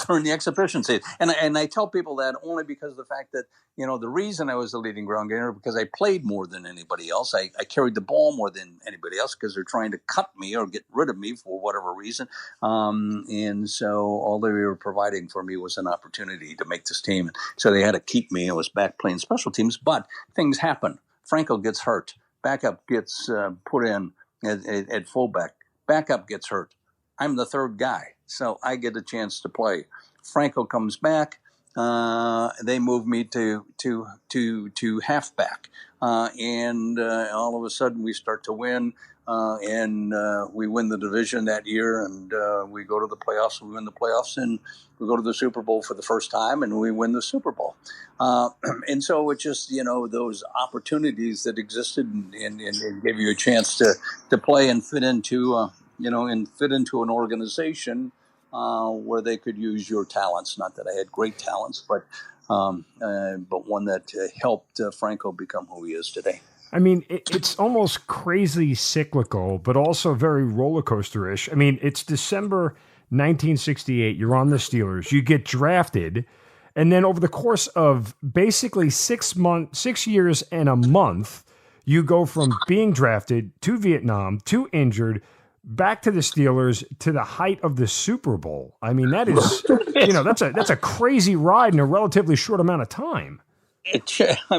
during the exhibition season. And I tell people that only because of the fact that, the reason I was the leading ground gainer, because I played more than anybody else. I carried the ball more than anybody else because they're trying to cut me or get rid of me for whatever reason. And so all they were providing for me was an opportunity to make this team. So they had to keep me. I was back playing special teams, but things happen. Franco gets hurt. Backup gets put in at fullback. Backup gets hurt. I'm the third guy, so I get a chance to play. Franco comes back. They move me to halfback, and all of a sudden we start to win, and we win the division that year, and we go to the playoffs. We win the playoffs, and we go to the Super Bowl for the first time, and we win the Super Bowl. And so it's just those opportunities that existed and gave you a chance to play and fit into. And fit into an organization where they could use your talents. Not that I had great talents, but one that helped Franco become who he is today. I mean, it's almost crazy cyclical, but also very roller coaster-ish. I mean, it's December 1968. You're on the Steelers. You get drafted. And then over the course of basically 6 years and a month, you go from being drafted to Vietnam to injured back to the Steelers to the height of the Super Bowl. I mean, that is, that's a crazy ride in a relatively short amount of time. It is. I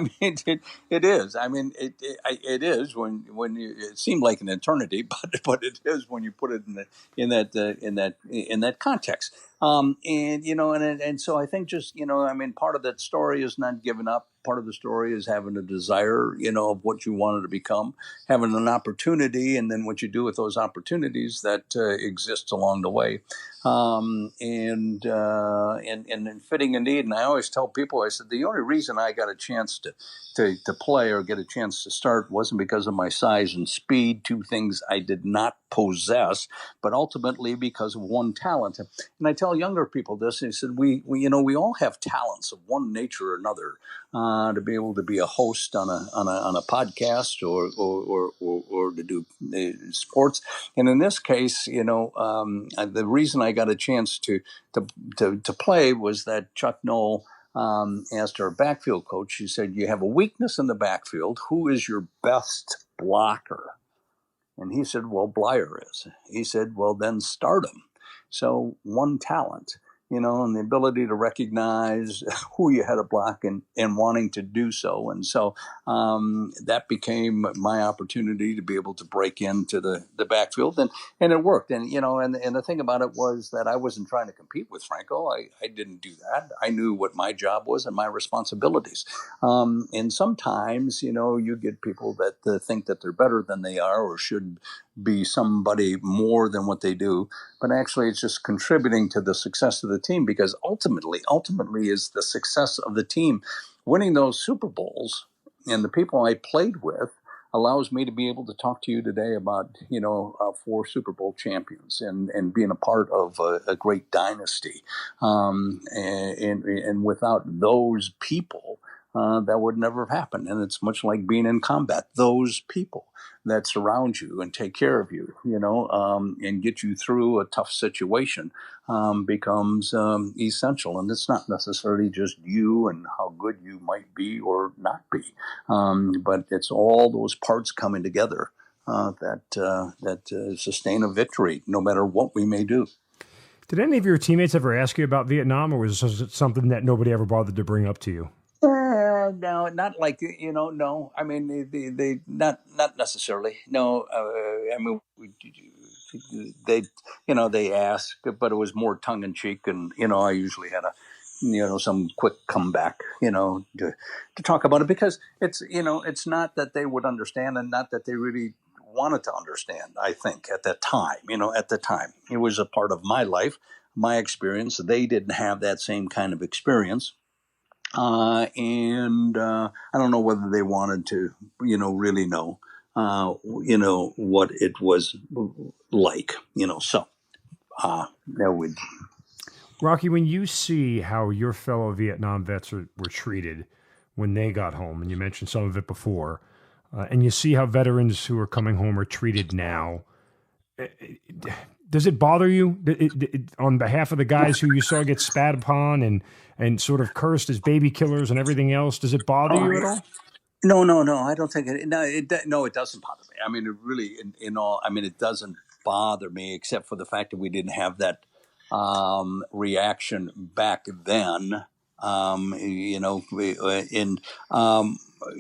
mean, it is when you. It seemed like an eternity, but it is when you put it in that context. And so I think just part of that story is not giving up. Part of the story is having a desire, of what you wanted to become, having an opportunity, and then what you do with those opportunities that exists along the way, and fitting a need. And I always tell people, I said, the only reason I got a chance to play or get a chance to start wasn't because of my size and speed, two things I did not possess, but ultimately because of one talent. And I tell younger people this, and I said, we all have talents of one nature or another. To be able to be a host on a podcast or to do sports, and in this case, the reason I got a chance to play was that Chuck Noll asked our backfield coach. He said, "You have a weakness in the backfield. Who is your best blocker?" And he said, "Well, Bleier is." He said, "Well, then start him." So one talent. And the ability to recognize who you had to block and wanting to do so. And so that became my opportunity to be able to break into the backfield. And it worked. And, and the thing about it was that I wasn't trying to compete with Franco. I didn't do that. I knew what my job was and my responsibilities. And sometimes, you get people that think that they're better than they are or should be somebody more than what they do, but actually it's just contributing to the success of the team, because ultimately is the success of the team. Winning those Super Bowls and the people I played with allows me to be able to talk to you today about, 4 Super Bowl champions and being a part of a great dynasty. And without those people, that would never have happened. And it's much like being in combat. Those people that surround you and take care of you, and get you through a tough situation becomes essential. And it's not necessarily just you and how good you might be or not be, but it's all those parts coming together that sustain a victory, no matter what we may do. Did any of your teammates ever ask you about Vietnam, or was it something that nobody ever bothered to bring up to you? No, not like, no. I mean, they not necessarily. No, I mean, they asked, but it was more tongue in cheek, and I usually had some quick comeback, to talk about it, because it's not that they would understand, and not that they really wanted to understand. I think at the time, it was a part of my life, my experience. They didn't have that same kind of experience. and I don't know whether they wanted to, really know, what it was like, So that would. Rocky, when you see how your fellow Vietnam vets were treated when they got home, and you mentioned some of it before, and you see how veterans who are coming home are treated now, does it bother you on behalf of the guys who you saw get spat upon and sort of cursed as baby killers and everything else? Does it bother Oh, you at yeah. all? No. I don't think it. No, it doesn't bother me. I mean, it really, in all, I mean, it doesn't bother me, except for the fact that we didn't have that reaction back then. In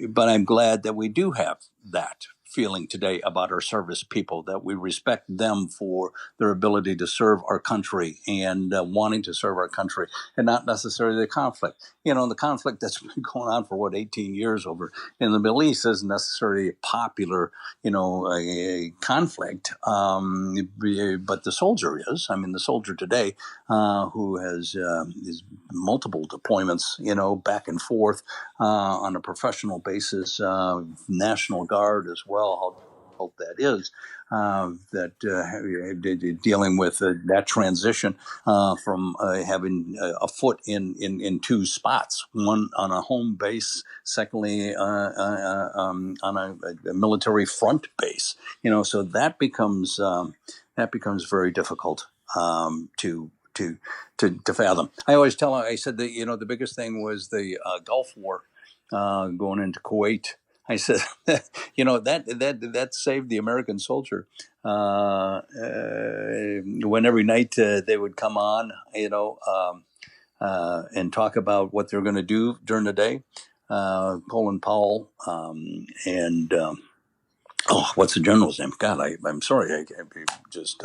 but I'm glad that we do have that feeling today about our service people, that we respect them for their ability to serve our country and wanting to serve our country, and not necessarily the conflict. The conflict that's been going on for 18 years over in the Middle East isn't necessarily a popular, a conflict, but the soldier is. I mean, the soldier today who has is multiple deployments, back and forth on a professional basis, National Guard as well. How difficult that is, dealing with that transition from having a foot in two spots, one on a home base, secondly on a military front base. So that becomes very difficult to fathom. I always tell them, I said that, the biggest thing was the Gulf War going into Kuwait. I said, that saved the American soldier. When every night they would come on, and talk about what they're going to do during the day. Colin Powell and what's the general's name? God, I'm sorry. I just,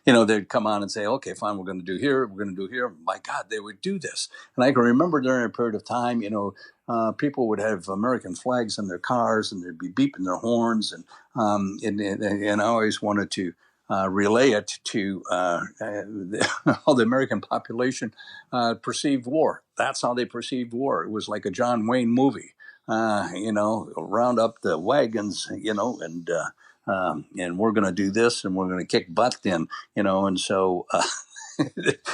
they'd come on and say, okay, fine, we're going to do here. We're going to do here. My God, they would do this. And I can remember during a period of time, people would have American flags in their cars and they'd be beeping their horns. And I always wanted to relay it to how the American population perceived war. That's how they perceived war. It was like a John Wayne movie. Round up the wagons, and we're going to do this, and we're going to kick butt then, and so,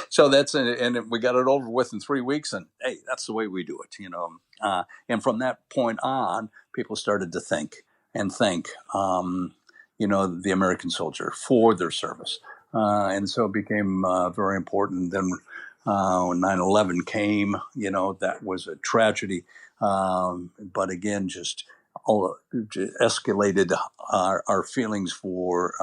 so and we got it over with in 3 weeks, and hey, that's the way we do it, and from that point on, people started to think, the American soldier for their service, and so it became very important. Then when 9/11 came, that was a tragedy. But again, just escalated our feelings for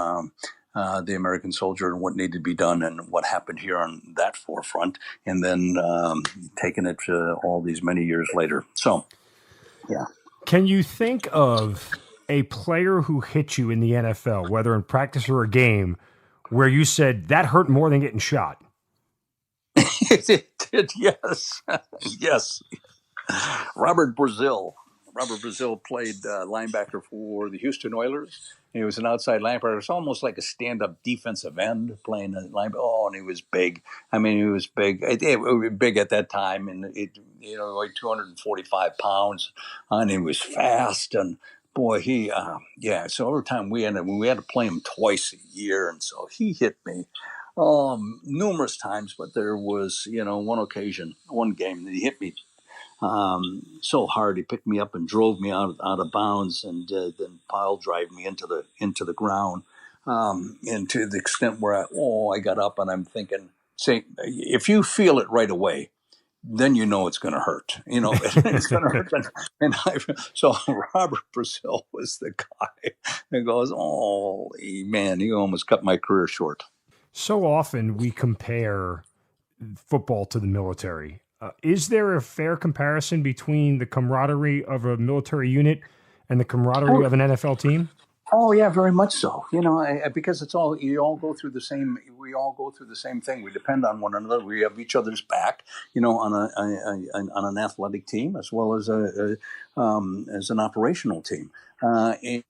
the American soldier and what needed to be done and what happened here on that forefront, and then taking it all these many years later. So, yeah. Can you think of a player who hit you in the NFL, whether in practice or a game, where you said that hurt more than getting shot? It did, yes. Yes. Robert Brazil. Robert Brazil played linebacker for the Houston Oilers. He was an outside linebacker. It's almost like a stand-up defensive end playing a linebacker. Oh, and he was big. I mean, he was big. It was big at that time, and like 245 pounds, and he was fast. And boy, So every time we had to play him twice a year, and so he hit me numerous times. But there was, one game that he hit me so hard. He picked me up and drove me out of bounds, and then pile drive me into the ground, and to the extent where I got up and I'm thinking, say, if you feel it right away, then it's going to hurt. It's going to hurt. So Robert Brazil was the guy that goes, "Oh man, he almost cut my career short." So often we compare football to the military. Is there a fair comparison between the camaraderie of a military unit and the camaraderie of an NFL team? Oh yeah, very much so. Because you all go through the same. We all go through the same thing. We depend on one another. We have each other's back. On an athletic team as well as as an operational team, and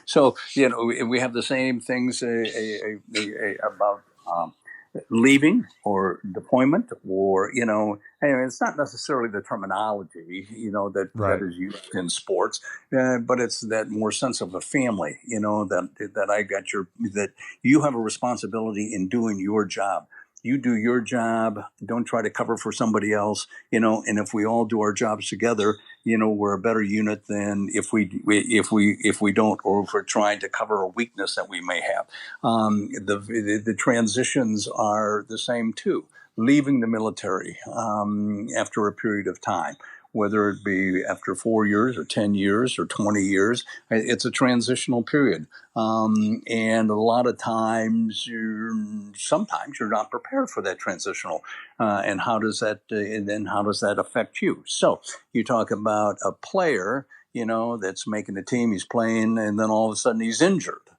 so we have the same things about leaving or deployment, or anyway, it's not necessarily the terminology that Right. is used in sports, but it's that more sense of a family, that I got that you have a responsibility in doing your job. You do your job. Don't try to cover for somebody else. And if we all do our jobs together, we're a better unit than if we don't, or if we're trying to cover a weakness that we may have. The transitions are the same too. Leaving the military after a period of time, whether it be after 4 years or 10 years or 20 years, it's a transitional period. And a lot of times, sometimes you're not prepared for that transitional. And how does that, and then how does that affect you? So you talk about a player, that's making the team, he's playing, and then all of a sudden he's injured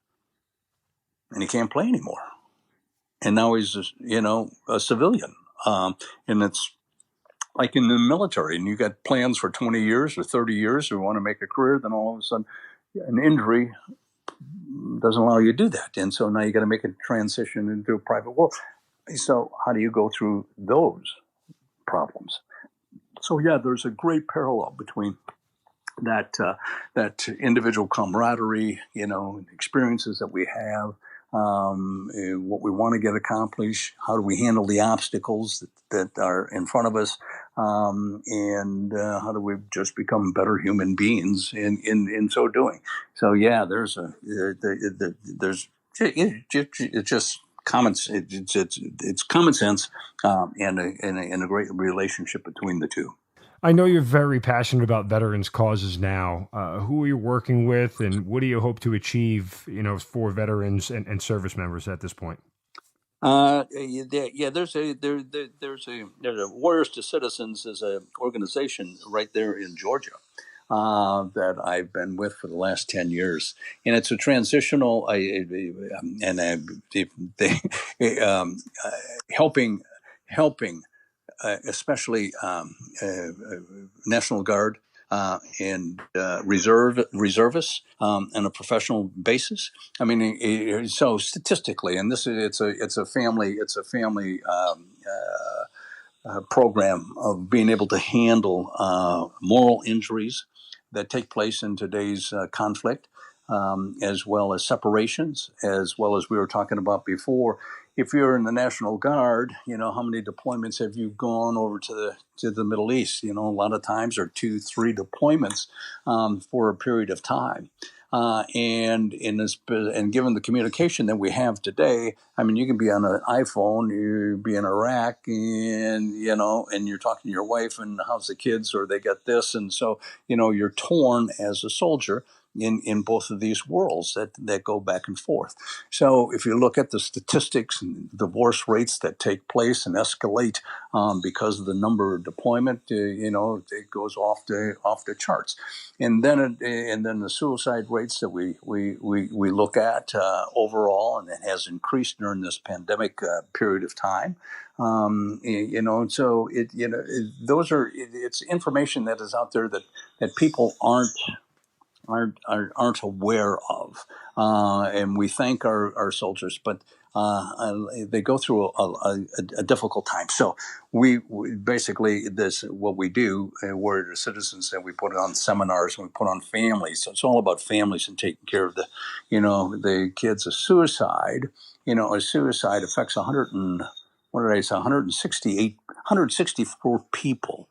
and he can't play anymore. And now he's, a civilian. And it's like in the military, and you got plans for 20 years or 30 years, or want to make a career, then all of a sudden an injury doesn't allow you to do that. And so now you got to make a transition into a private world. So how do you go through those problems? So yeah, there's a great parallel between that individual camaraderie, experiences that we have, what we want to get accomplished, how do we handle the obstacles that are in front of us, and how do we just become better human beings in so doing. So yeah, there's it's just common. It's common sense, and a great relationship between the two. I know you're very passionate about veterans causes now. Who are you working with, and what do you hope to achieve, for veterans and service members at this point? There's a Warriors to Citizens is a organization right there in Georgia that I've been with for the last 10 years, and it's a transitional helping especially National Guard and reservists on a professional basis. I mean, so statistically, and it's a family program of being able to handle moral injuries that take place in today's conflict, as well as separations, as well as we were talking about before. If you're in the National Guard, how many deployments have you gone over to the Middle East? A lot of times are 2-3 deployments for a period of time. And given the communication that we have today, I mean, you can be on an iPhone, you be in Iraq, and you're talking to your wife, and how's the kids, or they got this, and so you're torn as a soldier in both of these worlds that go back and forth. So if you look at the statistics and divorce rates that take place and escalate because of the number of deployment, it goes off the charts. And then the suicide rates that we look at overall, and it has increased during this pandemic period of time. So it's information that is out there that people aren't aware of, and we thank our soldiers, but they go through a difficult time. So we basically what we do. We're the citizens, and we put on seminars, and we put on families. So it's all about families and taking care of the kids. A suicide affects 164 people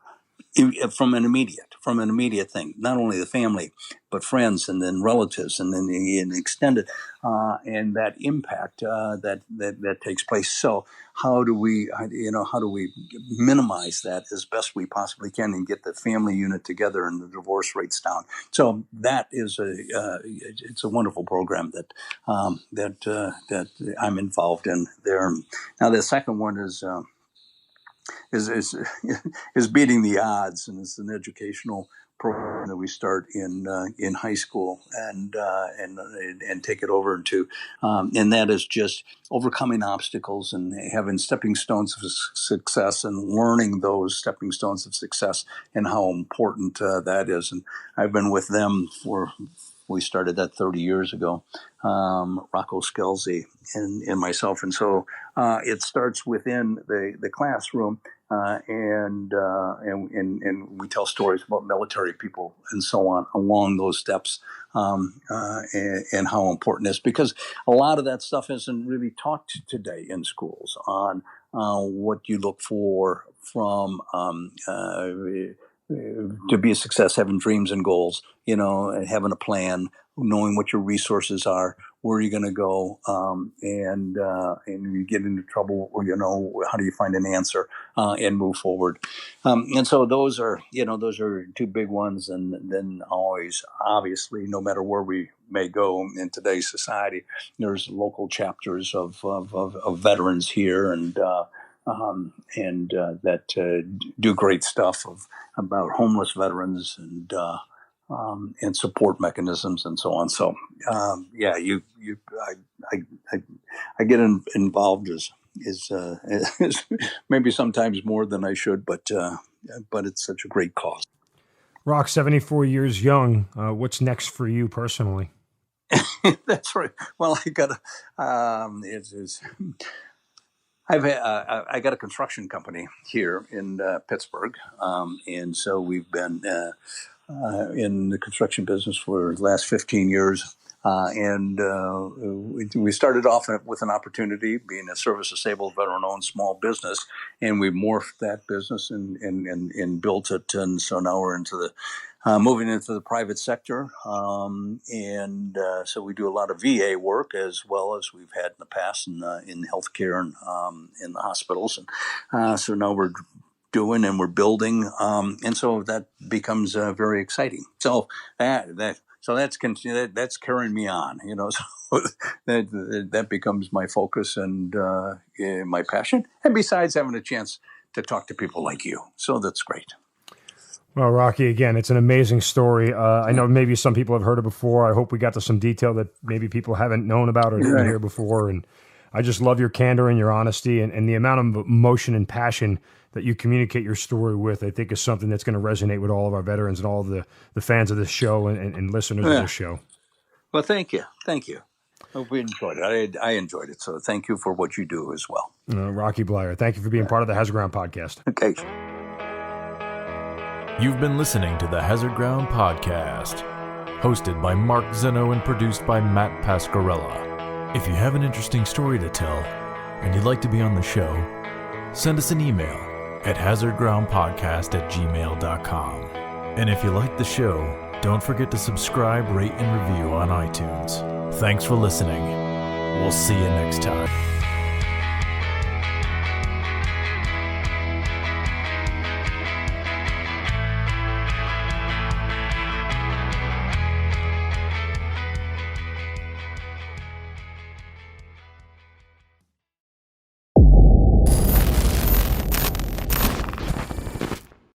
from an immediate thing, not only the family, but friends, and then relatives, and then the extended, and that impact that takes place. So how do we minimize that as best we possibly can, and get the family unit together and the divorce rates down? So that is it's a wonderful program that I'm involved in there. Now the second one is beating the odds, and it's an educational program that we start in high school, and take it over into, and that is just overcoming obstacles and having stepping stones of success, and learning those stepping stones of success and how important that is. And I've been with them we started that 30 years ago, Rocco Scelzi and myself. And so it starts within the classroom, and we tell stories about military people and so on along those steps, and how important it is, because a lot of that stuff isn't really taught today in schools on what you look for from to be a success, having dreams and goals, and having a plan, knowing what your resources are, where you're going to go, and you get into trouble, how do you find an answer and move forward? And so those are two big ones. And then always, obviously, no matter where we may go in today's society, there's local chapters of veterans here, and that do great stuff about homeless veterans and support mechanisms and so on. So I get involved as maybe sometimes more than I should, but it's such a great cause. Rock, 74 years young. What's next for you personally? That's right. Well, I got I got a construction company here in Pittsburgh, and so we've been in the construction business for the last 15 years. And we started off with an opportunity being a service-disabled, veteran-owned small business, and we morphed that business and built it. And so now we're into moving into the private sector. And so we do a lot of VA work, as well as we've had in the past in healthcare and in the hospitals. And so now we're doing and we're building, and so that becomes very exciting. So that's carrying me on, So that becomes my focus and my passion. And besides, having a chance to talk to people like you, so that's great. Well, Rocky, again, it's an amazing story. I know maybe some people have heard it before. I hope we got to some detail that maybe people haven't known about or didn't hear before. And I just love your candor and your honesty, and the amount of emotion and passion that you communicate your story with, I think, is something that's going to resonate with all of our veterans and all of the fans of this show and listeners of this show. Well, thank you. Hope we enjoyed it. I enjoyed it. So thank you for what you do as well. Rocky Bleier, thank you for being part of the Hazard Ground podcast. Okay. You've been listening to the Hazard Ground podcast, hosted by Mark Zeno and produced by Matt Pasquarella. If you have an interesting story to tell and you'd like to be on the show, send us an email at hazardgroundpodcast@gmail.com. And if you like the show, don't forget to subscribe, rate, and review on iTunes. Thanks for listening. We'll see you next time.